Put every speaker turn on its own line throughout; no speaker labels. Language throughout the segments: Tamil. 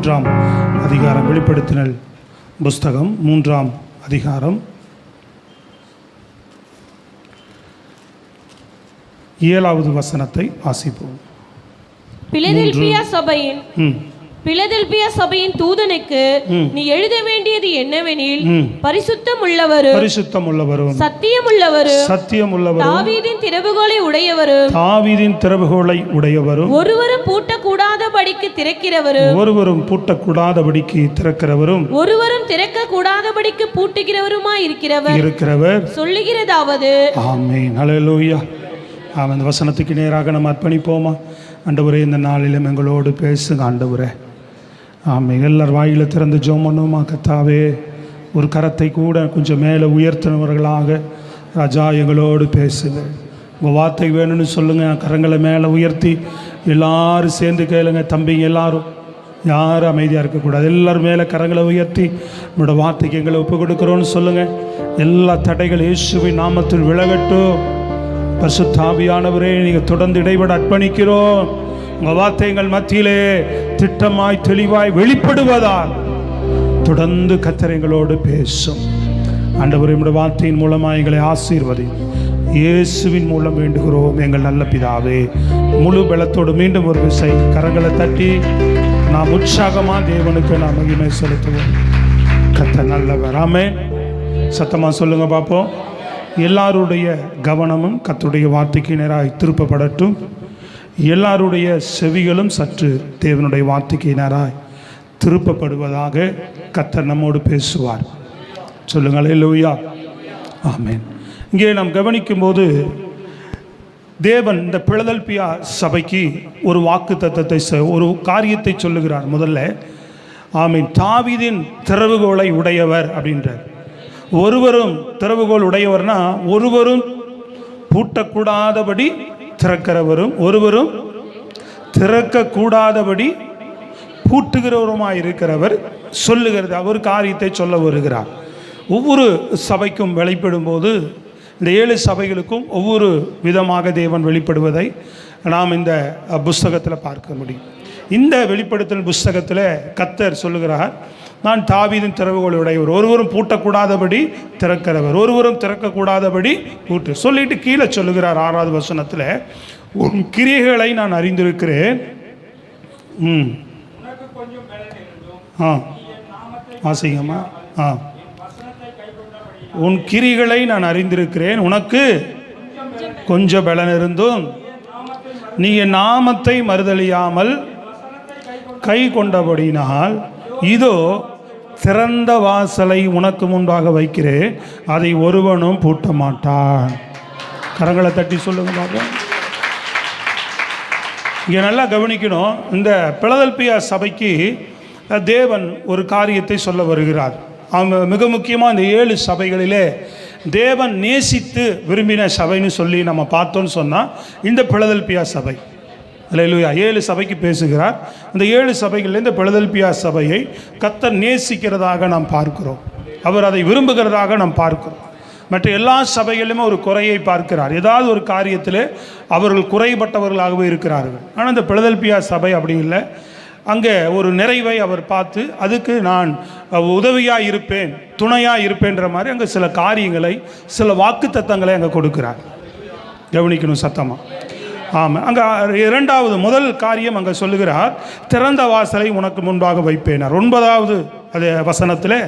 3ஆம் அதிகாரம். வெளிப்படுத்தினல் புஸ்தகம் 3ஆம் அதிகாரம் 7வது வசனத்தை வாசிப்போம்.
பிலதெல்பியா சபையின் தூதனுக்கு நீ எழுத வேண்டியது என்னவெனில், பரிசுத்தம் உள்ளவரும் சத்தியம் உள்ளவரும் தாவீதின் திறவுகோலை உடையவரும் ஒருவரும் பூட்டக்கூடாதபடிக்கு திறக்கிறவரும் ஒருவரும் திறக்க கூடாதபடிக்கு பூட்டுகிறவருமாய் இருக்கிறவர் சொல்லுகிறதாவது.
ஆமென். ஹல்லேலூயா. அந்த வசனத்துக்கு நேராக நம்ம அர்ப்பணிப்போமா? ஆண்டவரே, இந்த நாளிலும் எங்களோடு பேசுங்க ஆண்டவரே. ஆமென். எல்லாரும் வாயில திறந்து ஜெபம் பண்ணுவோமா? கர்த்தாவே, ஒரு கரத்தை கூட கொஞ்சம் மேலே உயர்த்தினவர்களாக ராஜா எங்களோடு பேசுங்க. உங்கள் வார்த்தை வேணும்னு சொல்லுங்கள். கரங்களை மேலே உயர்த்தி எல்லாரும் சேர்ந்து கேளுங்க. தம்பிங்க எல்லாரும் யாரும் அமைதியாக இருக்கக்கூடாது. எல்லோரும் மேலே கரங்களை உயர்த்தி உங்களோட வார்த்தைக்கு எங்களை ஒப்பு கொடுக்குறோன்னு சொல்லுங்கள். எல்லா தடைகள் இயேசுவின் நாமத்தில் விலகட்டும். பரிசுத்த ஆவியானவரே, நீங்கள் தொடர்ந்து இடைவிட அர்ப்பணிக்கிறோம். உங்கள் வார்த்தை எங்கள் மத்தியிலே திட்டமாய் தெளிவாய் வெளிப்படுவதால் தொடர்ந்து கர்த்தர் எங்களோடு பேசும். ஆண்டவரே, உம்முடைய வார்த்தையின் மூலமாக எங்களை ஆசீர்வதி. இயேசுவின் மூலம் வேண்டுகிறோம் எங்கள் நல்ல பிதாவே. முழு பலத்தோடு மீண்டும் ஒரு விசை கரங்களை தட்டி நாம் உற்சாகமாக தேவனுக்கு நாம் மகிமை செலுத்துவோம். கர்த்தர் நல்லவர். ஆமென். சத்தமாக சொல்லுங்க பார்ப்போம். எல்லாருடைய கவனமும் கர்த்தருடைய வார்த்தைக்கு நேராக திருப்பப்படட்டும். எல்லாருடைய செவிகளும் சற்று தேவனுடைய வார்த்தைக்கு நேராக திருப்பப்படுவதாக கர்த்தர் நம்மோடு பேசுவார். சொல்லுங்கள் அல்லேலூயா. ஆமென். இங்கே நாம் கவனிக்கும்போது தேவன் இந்த பிலதெல்பியா சபைக்கு ஒரு வாக்குத்தத்தத்தை, ஒரு காரியத்தை சொல்லுகிறார். முதல்ல ஆமென், தாவீதின் திறவுகோலை உடையவர் அப்படின்றார். ஒருவரும் திறவுகோல் உடையவர்னா ஒருவரும் பூட்டக்கூடாதபடி திறக்கிறவரும் ஒருவரும் திறக்கக்கூடாதபடி பூட்டுகிறவருமாய் இருக்கிறவர் சொல்லுகிறது. அவர் காரியத்தை சொல்ல வருகிறார். ஒவ்வொரு சபைக்கும் வெளிப்படும் போது இந்த 7 சபைகளுக்கும் ஒவ்வொரு விதமாக தேவன் வெளிப்படுவதை நாம் இந்த புஸ்தகத்தில் பார்க்க முடியும். இந்த வெளிப்படுத்தல் புஸ்தகத்தில் கர்த்தர் சொல்லுகிறார், நான் தாவீதின் திறவுகோலை உடையவர், ஒருவரும் பூட்டக்கூடாதபடி திறக்கிறவர், ஒருவரும் திறக்கக்கூடாதபடி பூட்டு சொல்லிட்டு கீழே சொல்லுகிறார் 6வது வசனத்தில், உன் கிரியைகளை நான் அறிந்திருக்கிறேன். வாசிங்கம்மா. உன் கிரிகளை நான் அறிந்திருக்கிறேன், உனக்கு கொஞ்சம் பலன் இருந்தும் நீ என் நாமத்தை மறுதலியாமல் கை கொண்டபடினால் இதோ திறந்த வாசலை உனக்கு முன்பாக வைக்கிறேன், அதை ஒருவனும் பூட்ட மாட்டான். கரங்களை தட்டி சொல்லுங்க பாப்போம். இங்கே நல்லா கவனிக்கணும். இந்த பிலதெல்பியா சபைக்கு தேவன் ஒரு காரியத்தை சொல்ல வருகிறார். அவங்க மிக முக்கியமாக இந்த 7 சபைகளிலே தேவன் நேசித்து விரும்பின சபைன்னு சொல்லி நம்ம பார்த்தோன்னு சொன்னால் இந்த பிலதெல்பியா சபை. அல்லேலூயா. 7 சபைக்கு பேசுகிறார். இந்த 7 சபைகளில் இந்த பிலதெல்பியா சபையை கர்த்தர் நேசிக்கிறதாக நாம் பார்க்கிறோம். அவர் அதை விரும்புகிறதாக நாம் பார்க்கிறோம். மற்ற எல்லா சபைகளிலுமே ஒரு குறையை பார்க்கிறார். ஏதாவது ஒரு காரியத்தில் அவர்கள் குறைபட்டவர்களாகவே இருக்கிறார்கள். ஆனால் இந்த பிலதெல்பியா சபை அப்படி இல்லை. அங்கே ஒரு நிறைவை அவர் பார்த்து அதுக்கு நான் உதவியாக இருப்பேன், துணையாக இருப்பேன்ற மாதிரி அங்கே சில காரியங்களை, சில வாக்குத்தத்தங்களை அங்கே கொடுக்கிறார். கவனிக்கணும் சத்தமாக. ஆமாம். அங்கே 2வது முதல் காரியம் அங்கே சொல்லுகிறார், திறந்த வாசலை உனக்கு முன்பாக வைப்பேனார். 9வது அது வசனத்தில்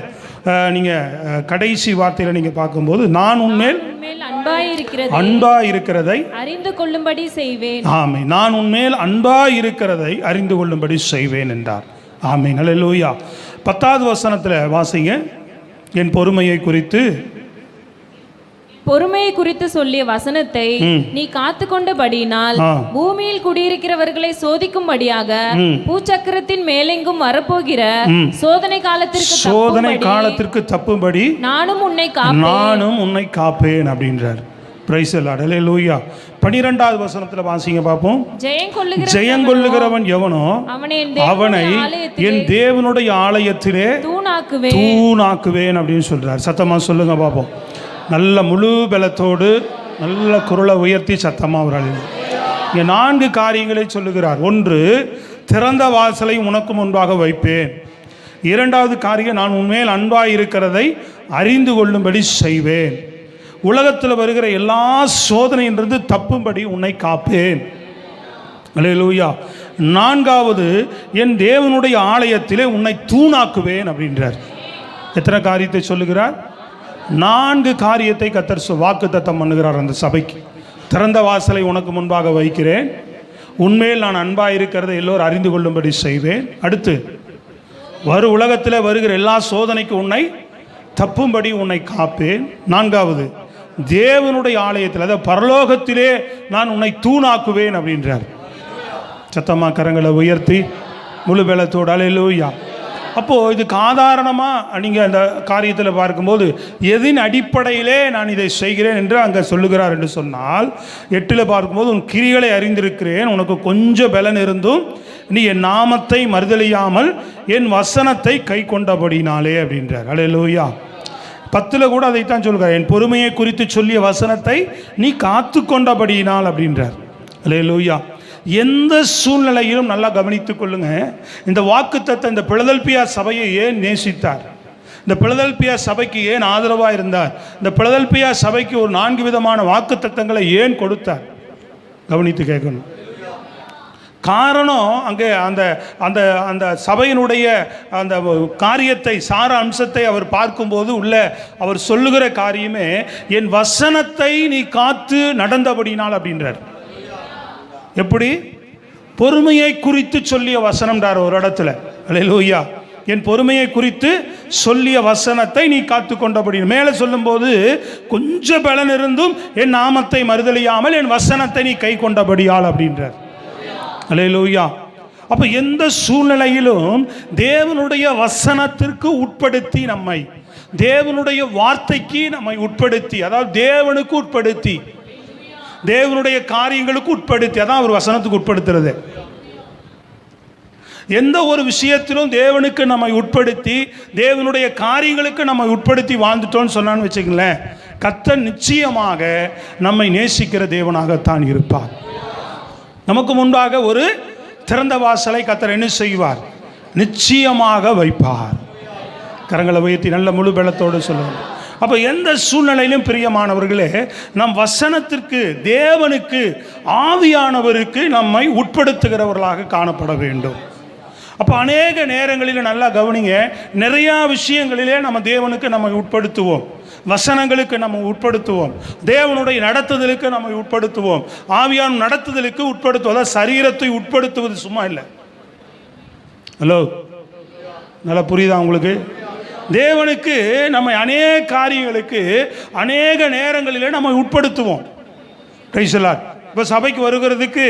நீங்கள் கடைசி வார்த்தையில் நீங்கள் பார்க்கும்போது, நான் உன்மேல் அன்பாய் இருக்கிறதை
அறிந்து கொள்ளும்படி செய்வேன்.
ஆமென். நான் உன்மேல் அன்பாய் இருக்கிறதை அறிந்து கொள்ளும்படி செய்வேன் என்றார். ஆமென். அல்லேலூயா. 10வது வசனத்தில் வாசிங்க. என் பொறுமையை குறித்து சொல்லிய வசனத்தை நீ காத்து கொண்டபடியினால் பூமியில் குடியிருக்கிறவர்களை சோதிக்கும்படியாக பூச்சக்கரத்தின் மேலெங்கும் வரப்போகிற சோதனை காலத்திற்கு தப்பும்படி நானும் உன்னை காப்பேன் அப்படின்றார். Praise the lord. அல்லேலூயா. 12வது வசனத்தில் வாசிங்க பார்ப்போம். ஜெயங்கொள்ளுகிறவன் எவனோ அவனை என் தேவனுடைய ஆலயத்திலே தூணாக்குவேன் அப்படின்னு சொல்றார். சத்தமா சொல்லுங்க பார்ப்போம். நல்ல முழு பலத்தோடு நல்ல குரலை உயர்த்தி சத்தமாக அவர்கள் இங்கே 4 காரியங்களை சொல்லுகிறார். ஒன்று, திறந்த வாசலை உனக்கு முன்பாக வைப்பேன். இரண்டாவது காரியம், நான் உன்மேல் அன்பாய் இருக்கிறதை அறிந்து கொள்ளும்படி செய்வேன். உலகத்தில் வருகிற எல்லா சோதனையிலிருந்து தப்பும்படி உன்னை காப்பேன். அல்லேலூயா. நான்காவது, என் தேவனுடைய ஆலயத்திலே உன்னை தூணாக்குவேன் அப்படின்றார். எத்தனை காரியத்தை சொல்லுகிறார்? 4 காரியத்தை கர்த்தர் வாக்குத்தத்தம் பண்ணுகிறார் அந்த சபைக்கு. திறந்த வாசலை உனக்கு முன்பாக வைக்கிறேன், உன்மேல் நான் அன்பாக இருக்கிறதை எல்லோரும் அறிந்து கொள்ளும்படி செய்வேன். அடுத்து, உலகத்தில் வருகிற எல்லா சோதனைக்கு உன்னை தப்பும்படி உன்னை காப்பேன். நான்காவது, தேவனுடைய ஆலயத்தில், அதாவது பரலோகத்திலே நான் உன்னை தூணாக்குவேன் அப்படின்றார். சத்தமா கரங்களை உயர்த்தி முழு பலத்தோடு அல்லேலூயா. அப்போது இதுக்கு ஆதாரணமாக நீங்கள் அந்த காரியத்தில் பார்க்கும்போது எதின் அடிப்படையிலே நான் இதை செய்கிறேன் என்று அங்கே சொல்லுகிறார் என்று சொன்னால், 8 பார்க்கும்போது உன் கிரிகளை அறிந்திருக்கிறேன், உனக்கு கொஞ்சம் பலன் இருந்தும் நீ என் நாமத்தை மறுதலியாமல் என் வசனத்தை கை கொண்டபடினாலே அப்படின்றார். அல்லேலூயா. 10 கூட அதைத்தான் சொல்கிறார், என் பொறுமையை குறித்து சொல்லிய வசனத்தை நீ காத்து கொண்டபடியினால் அப்படின்றார். அல்லேலூயா. எந்த சூழ்நிலையிலும் நல்லா கவனித்துக் கொள்ளுங்க, இந்த வாக்குத்தத்தம் இந்த பிலதெல்பியா சபையை ஏன் நேசித்தார், இந்த பிலதெல்பியா சபைக்கு ஏன் ஆதரவாக இருந்தார், இந்த பிலதெல்பியா சபைக்கு ஒரு 4 விதமான வாக்குத்தத்தங்களை ஏன் கொடுத்தார், கவனித்து கேட்கணும். காரணம், அங்கே அந்த அந்த அந்த சபையினுடைய அந்த காரியத்தை, சார அம்சத்தை அவர் பார்க்கும்போது உள்ள அவர் சொல்லுகிற காரியமே, என் வசனத்தை நீ காத்து நடந்தபடினால் அப்படின்றார். எப்படி? பொறுமையை குறித்து சொல்லிய வசனம்ன்றார் ஒரு இடத்துல. அல்லேலூயா. என் பொறுமையை குறித்து சொல்லிய வசனத்தை நீ காத்து கொண்டபடி. மேலே சொல்லும்போது, கொஞ்சம் பலன் இருந்தும் என் நாமத்தை மறுதலியாமல் என் வசனத்தை நீ கை கொண்டபடியால் அப்படின்றார். அல்லேலூயா. அப்போ எந்த சூழ்நிலையிலும் தேவனுடைய வசனத்திற்கு உட்படுத்தி, நம்மை தேவனுடைய வார்த்தைக்கு நம்மை உட்படுத்தி, அதாவது தேவனுக்கு உட்படுத்தி, தேவனுடைய காரியங்களுக்கு உட்படுத்தி, அதான் அவர் வசனத்துக்கு உட்படுத்துறது. எந்த ஒரு விஷயத்திலும் தேவனுக்கு நம்மை உட்படுத்தி, தேவனுடைய காரியங்களுக்கு நம்மை உட்படுத்தி வாழ்ந்துட்டோன்னு சொன்னான்னு வச்சுக்கங்களேன், கர்த்தர் நிச்சயமாக நம்மை நேசிக்கிற தேவனாகத்தான் இருப்பார். நமக்கு முன்பாக ஒரு திறந்த வாசலை கர்த்தர் என்ன செய்வார்? நிச்சயமாக வைப்பார். கரங்களை உயர்த்தி நல்ல முழு பலத்தோடு சொல்லுங்கள். அப்போ எந்த சூழ்நிலையிலும் பிரியமானவர்களே, நம் வசனத்திற்கு, தேவனுக்கு, ஆவியானவருக்கு நம்மை உட்படுத்துகிறவர்களாக காணப்பட வேண்டும். அப்போ அநேக நேரங்களில் நல்லா கவனிங்க, நிறையா விஷயங்களிலே நம்ம தேவனுக்கு நம்மை உட்படுத்துவோம், வசனங்களுக்கு நம்ம உட்படுத்துவோம், தேவனுடைய நடத்துதலுக்கு நம்மை உட்படுத்துவோம், ஆவியான நடத்துதலுக்கு உட்படுத்துவோம். சரீரத்தை உட்படுத்துவது சும்மா இல்லை. ஹலோ, நல்லா புரியுதா உங்களுக்கு? தேவனுக்கு நம்ம அநேக காரியங்களுக்கு அநேக நேரங்களில் நம்ம உட்படுத்துவோம். Price the Lord. இப்போ சபைக்கு வருகிறதுக்கு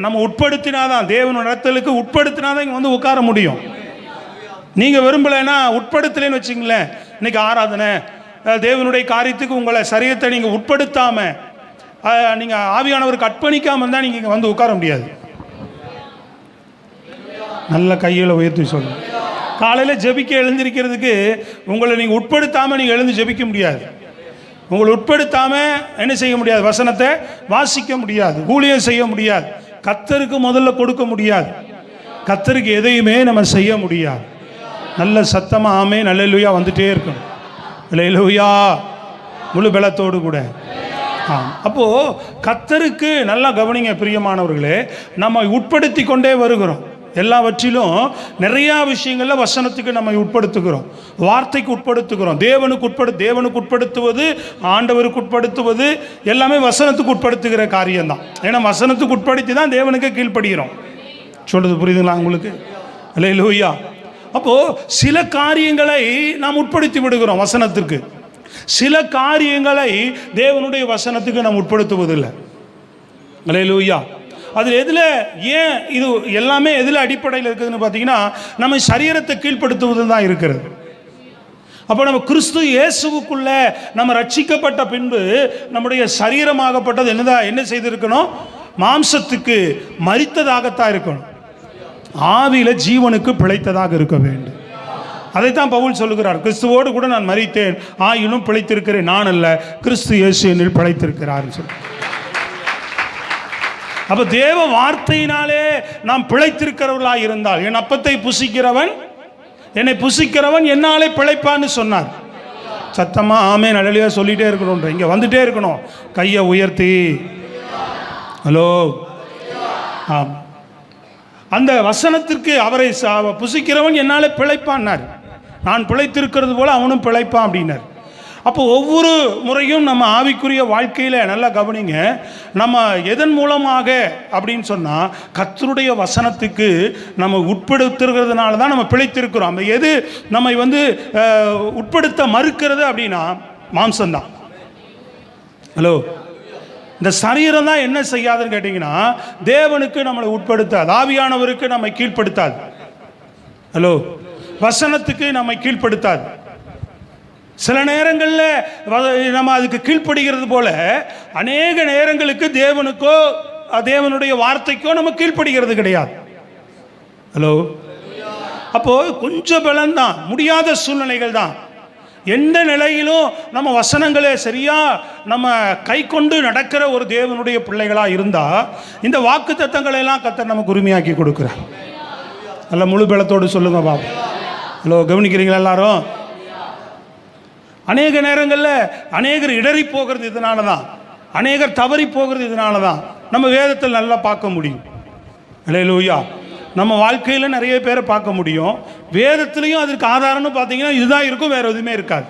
நம்ம உட்படுத்தினாதான், தேவன் நடத்தலுக்கு உட்படுத்தினாதான் இங்கே வந்து உட்கார முடியும். நீங்கள் விரும்பலைன்னா, உட்படுத்தலைன்னு வச்சுங்களேன், இன்னைக்கு ஆராதனை தேவனுடைய காரியத்துக்கு உங்களை சரீரத்தை நீங்கள் உட்படுத்தாமல், நீங்கள் ஆவியானவருக்கு அர்ப்பணிக்காமல் இருந்தால் நீங்கள் இங்கே வந்து உட்கார முடியாது. நல்ல கையில் உயர்த்தி சொல்லுங்கள். காலையில் ஜெபிக்க எழுந்திருக்கிறதுக்கு உங்களை நீங்கள் உட்படுத்தாமல் நீங்கள் எழுந்து ஜெபிக்க முடியாது. உங்களை உட்படுத்தாமல் என்ன செய்ய முடியாது? வசனத்தை வாசிக்க முடியாது, ஊழியம் செய்ய முடியாது, கர்த்தருக்கு முதல்ல கொடுக்க முடியாது, கர்த்தருக்கு எதையுமே நம்ம செய்ய முடியாது. நல்ல சத்தமாக ஆமென் அல்லேலூயா வந்துட்டே இருக்கும். அல்லேலூயா முழு பலத்தோடு கூட. அப்போது கர்த்தருக்கு நல்லா கவனிங்க பிரியமானவர்களே, நம்ம உட்படுத்தி கொண்டே வருகிறோம். எல்லாவற்றிலும் நிறையா விஷயங்களில் வசனத்துக்கு நம்ம உட்படுத்துகிறோம், வார்த்தைக்கு உட்படுத்துகிறோம், தேவனுக்கு உட்படுத்துவது, ஆண்டவருக்கு உட்படுத்துவது எல்லாமே வசனத்துக்கு உட்படுத்துகிற காரியம்தான். ஏன்னா வசனத்துக்கு உட்படுத்தி தான் தேவனுக்கு கீழ்ப்படுகிறோம். சொல்கிறது புரியுதுங்களா உங்களுக்கு? அல்லேலூயா. அப்போது சில காரியங்களை நாம் உட்படுத்தி விடுகிறோம் வசனத்திற்கு, சில காரியங்களை தேவனுடைய வசனத்துக்கு நாம் உட்படுத்துவதில்லை. அல்லேலூயா. அது எதில், ஏன் இது எல்லாமே எதில் அடிப்படையில் இருக்குதுன்னு பார்த்தீங்கன்னா, நம்ம சரீரத்தை கீழ்ப்படுத்துவது தான் இருக்கிறது. அப்போ நம்ம கிறிஸ்து இயேசுவுக்குள்ள நம்ம ரட்சிக்கப்பட்ட பின்பு நம்முடைய சரீரமாகப்பட்டது என்ன செய்திருக்கணும்? மாம்சத்துக்கு மரித்ததாகத்தான் இருக்கணும், ஆவியில் ஜீவனுக்கு பிழைத்ததாக இருக்க வேண்டும். அதைத்தான் பவுல் சொல்லுகிறார், கிறிஸ்துவோடு கூட நான் மரித்தேன், ஆயினும் பிழைத்திருக்கிறேன், நான் அல்ல, கிறிஸ்து இயேசு என்னில் பிழைத்திருக்கிறார் சொல்லி. அப்போ தேவ வார்த்தையினாலே நாம் பிழைத்திருக்கிறவர்களாக இருந்தால், என் அப்பத்தை புசிக்கிறவன் என்னை புசிக்கிறவன் என்னாலே பிழைப்பான்னு சொன்னார். சத்தமா ஆமென் அல்லேலூயா சொல்லிட்டே இருக்கணும். இங்கே வந்துட்டே இருக்கணும், கையை உயர்த்தி. ஹலோ, ஆம். அந்த வசனத்திற்கு அவரை புசிக்கிறவன் என்னாலே பிழைப்பான்னார். நான் பிழைத்திருக்கிறது போல அவனும் பிழைப்பான் அப்படின்னார். அப்போ ஒவ்வொரு முறையும் நம்ம ஆவிக்குரிய வாழ்க்கையில் நல்லா கவனிங்க, நம்ம எதன் மூலமாக அப்படின்னு சொன்னால் கர்த்தருடைய வசனத்துக்கு நம்ம உட்படுத்துகிறதுனால தான் நம்ம பிழைத்திருக்கிறோம். அந்த எது நம்மை உட்படுத்த மறுக்கிறது அப்படின்னா மாம்சம்தான். ஹலோ, இந்த சரீரம் தான் என்ன செய்யாதுன்னு கேட்டிங்கன்னா தேவனுக்கு நம்மளை உட்படுத்தாது, ஆவியானவருக்கு நம்மை கீழ்ப்படுத்தாது. ஹலோ, வசனத்துக்கு நம்மை கீழ்ப்படுத்தாது. சில நேரங்களில் நம்ம அதுக்கு கீழ்ப்படுகிறது போல அநேக நேரங்களுக்கு தேவனுக்கோ தேவனுடைய வார்த்தைக்கோ நம்ம கீழ்ப்படுகிறது கிடையாது. ஹலோ, அப்போ கொஞ்சம் பலன்தான், முடியாத சூழ்நிலைகள் தான். எந்த நிலையிலும் நம்ம வசனங்களை சரியா நம்ம கை கொண்டு நடக்கிற ஒரு தேவனுடைய பிள்ளைகளாக இருந்தால் இந்த வாக்கு தத்தங்களை எல்லாம் கர்த்தர் நமக்கு உரிமையாக்கி கொடுக்குறார். நல்ல முழு பலத்தோடு சொல்லுங்க பாபு. ஹலோ, கவனிக்கிறீங்களா எல்லாரும்? அநேக நேரங்களில் அநேகர் இடறி போகிறது இதனால தான், அநேகர் தவறி போகிறது இதனால தான். நம்ம வேதத்தில் நல்லா பார்க்க முடியும். அல்லேலூயா. நம்ம வாழ்க்கையில் நிறைய பேரை பார்க்க முடியும். வேதத்துலேயும் அதற்கு ஆதாரம்னு பார்த்தீங்கன்னா இதுதான் இருக்கும், வேறு எதுவுமே இருக்காது.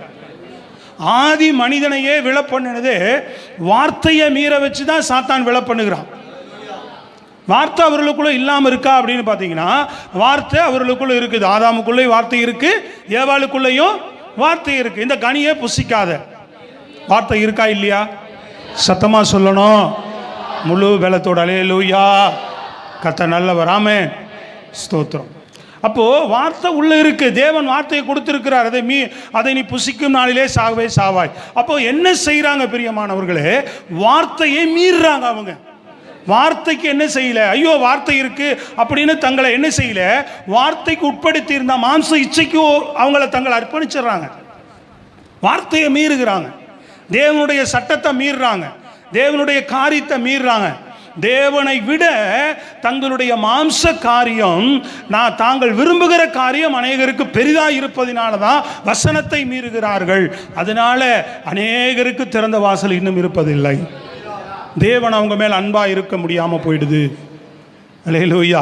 ஆதி மனிதனையே விழ பண்ணினது வார்த்தையை மீற வச்சு தான் சாத்தான் விழ பண்ணுகிறான். வார்த்தை அவர்களுக்குள்ளே இல்லாமல் இருக்கா அப்படின்னு பார்த்தீங்கன்னா வார்த்தை அவர்களுக்குள்ளே இருக்குது. ஆதாமுக்குள்ளே வார்த்தை இருக்குது, ஏவாளுக்குள்ளேயும் வார்த்தை இருக்குது. இந்த கனியை புசிக்காத வார்த்தை இருக்கா இல்லையா? சத்தமாக சொல்லணும் முழு பலத்தோட. அல்லேலூயா. கர்த்தர் நல்லவர். ஆமென், ஸ்தோத்திரம். அப்போது வார்த்தை உள்ளே இருக்குது, தேவன் வார்த்தையை கொடுத்துருக்கிறார். அதை நீ புசிக்கும் நாளிலே சாகவே சாவாய். அப்போது என்ன செய்கிறாங்க பிரியமானவர்களே? வார்த்தையை மீறுறாங்க. அவங்க வார்த்தைக்கு என்ன செய்யல, ஐயோ வார்த்தை இருக்கு அப்படின்னு தங்களை என்ன செய்யல, வார்த்தைக்கு உட்படுத்தி இருந்த மாம்ச இச்சைக்கு அவங்கள தங்களை அர்ப்பணிச்சிடுறாங்க. வார்த்தையை மீறுகிறாங்க, தேவனுடைய சட்டத்தை மீறுறாங்க, தேவனுடைய காரியத்தை மீறுறாங்க. தேவனை விட தங்களுடைய மாம்ச காரியம், தாங்கள் விரும்புகிற காரியம் அநேகருக்கு பெரிதாக இருப்பதினால தான் வசனத்தை மீறுகிறார்கள். அதனால அநேகருக்கு திறந்த வாசல் இன்னும் இருப்பதில்லை. தேவன் அவங்க மேல் அன்பாக இருக்க முடியாமல் போயிடுது. அல்லேலூயா.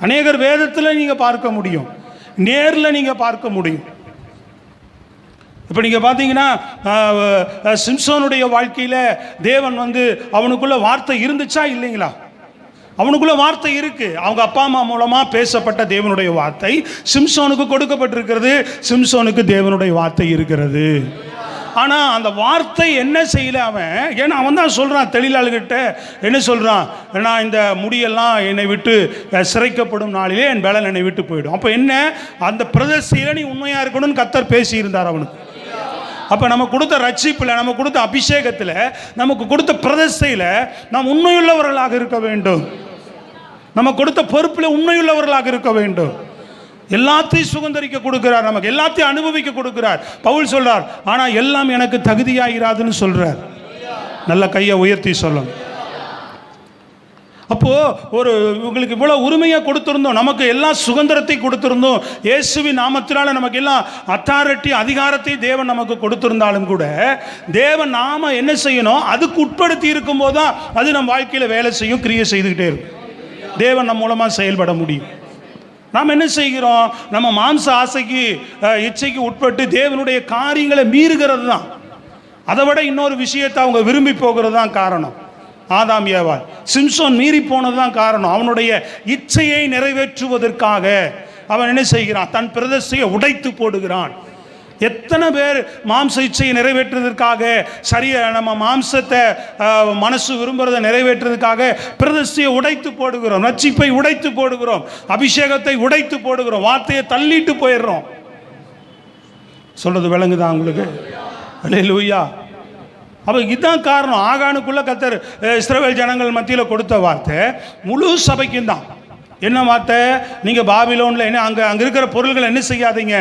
அநேகர் வேதத்தில் நீங்கள் பார்க்க முடியும், நேரில் நீங்கள் பார்க்க முடியும். இப்போ நீங்கள் பார்த்தீங்கன்னா சிம்சோனுடைய வாழ்க்கையில் தேவன் அவனுக்குள்ள வார்த்தை இருந்துச்சா இல்லைங்களா? அவனுக்குள்ள வார்த்தை இருக்கு. அவங்க அப்பா அம்மா மூலமாக பேசப்பட்ட தேவனுடைய வார்த்தை சிம்சோனுக்கு கொடுக்கப்பட்டிருக்கிறது. சிம்சோனுக்கு தேவனுடைய வார்த்தை இருக்கிறது. ஆனால் அந்த வார்த்தை என்ன செய்யல அவன். ஏன்னா அவன் தான் சொல்கிறான், தெளிலாளுகிட்ட என்ன சொல்கிறான், நான் இந்த முடியெல்லாம் என்னை விட்டு சிறைக்கப்படும் நாளிலே என் பலன் என்னை விட்டு போயிடும். அப்போ என்ன, அந்த பிரதேசத்தில் நீ உண்மையாக இருக்கணும்னு கர்த்தர் பேசியிருந்தார் அவனுக்கு. அப்போ நம்ம கொடுத்த ரட்சிப்பில், நம்ம கொடுத்த அபிஷேகத்தில், நமக்கு கொடுத்த பிரதேசத்தில் நாம் உண்மையுள்ளவர்களாக இருக்க வேண்டும். நம்ம கொடுத்த பொறுப்பில் உண்மையுள்ளவர்களாக இருக்க வேண்டும். எல்லாத்தையும் சுதந்தரிக்க கொடுக்கிறார், நமக்கு எல்லாத்தையும் அனுபவிக்க கொடுக்கிறார். பவுல் சொல்றார், ஆனால் எல்லாம் எனக்கு தகுதியாகிறாதுன்னு சொல்றார். நல்ல கையை உயர்த்தி சொல்லணும். அப்போ உங்களுக்கு இவ்வளோ உரிமையாக கொடுத்துருந்தோம், நமக்கு எல்லா சுதந்திரத்தை கொடுத்துருந்தோம், இயேசுவின் நாமத்தினால நமக்கு எல்லாம் அத்தாரிட்டி அதிகாரத்தை தேவன் நமக்கு கொடுத்திருந்தாலும் கூட தேவன் நாம என்ன செய்யணும், அதுக்கு உட்படுத்தி இருக்கும்போது தான் அது நம்ம வாழ்க்கையில் வேலை செய்யும், கிரியை செய்துக்கிட்டே இருக்கும். தேவன் நம்ம மூலமாக செயல்பட முடியும். நாம் என்ன செய்கிறோம், நம்ம மாம்ச ஆசைக்கு இச்சைக்கு உட்பட்டு தேவனுடைய காரியங்களை மீறுகிறது தான். அதை விட இன்னொரு விஷயத்தை அவங்க விரும்பி போகிறது தான் காரணம். ஆதாம் ஏவாள், சிம்சோன் மீறி போனது தான் காரணம். அவனுடைய இச்சையை நிறைவேற்றுவதற்காக அவன் என்ன செய்கிறான், தன் பிரதிஷ்டையை உடைத்து போடுகிறான். எத்தனை பேர் மாம்ச இச்சையை நிறைவேற்றுவதற்காக, சரியா நம்ம மாம்சத்தை மனசு விரும்புகிறதை நிறைவேற்றுவதற்காக பிரதிஷ்டையை உடைத்து போடுகிறோம், ரட்சிப்பை உடைத்து போடுகிறோம், அபிஷேகத்தை உடைத்து போடுகிறோம், வார்த்தையை தள்ளிட்டு போயிடுறோம். சொல்றது விளங்குதா உங்களுக்கு? அல்லேலூயா. அப்போ இதுதான் காரணம். ஆகானுக்குள்ள கர்த்தர் இஸ்ரவேல் ஜனங்கள் மத்தியில் கொடுத்த வார்த்தை முழு சபைக்கும் தான். என்ன வார்த்தை, நீங்கள் பாபிலோனில் என்ன அங்கே இருக்கிற பொருள்களை என்ன செய்யாதீங்க,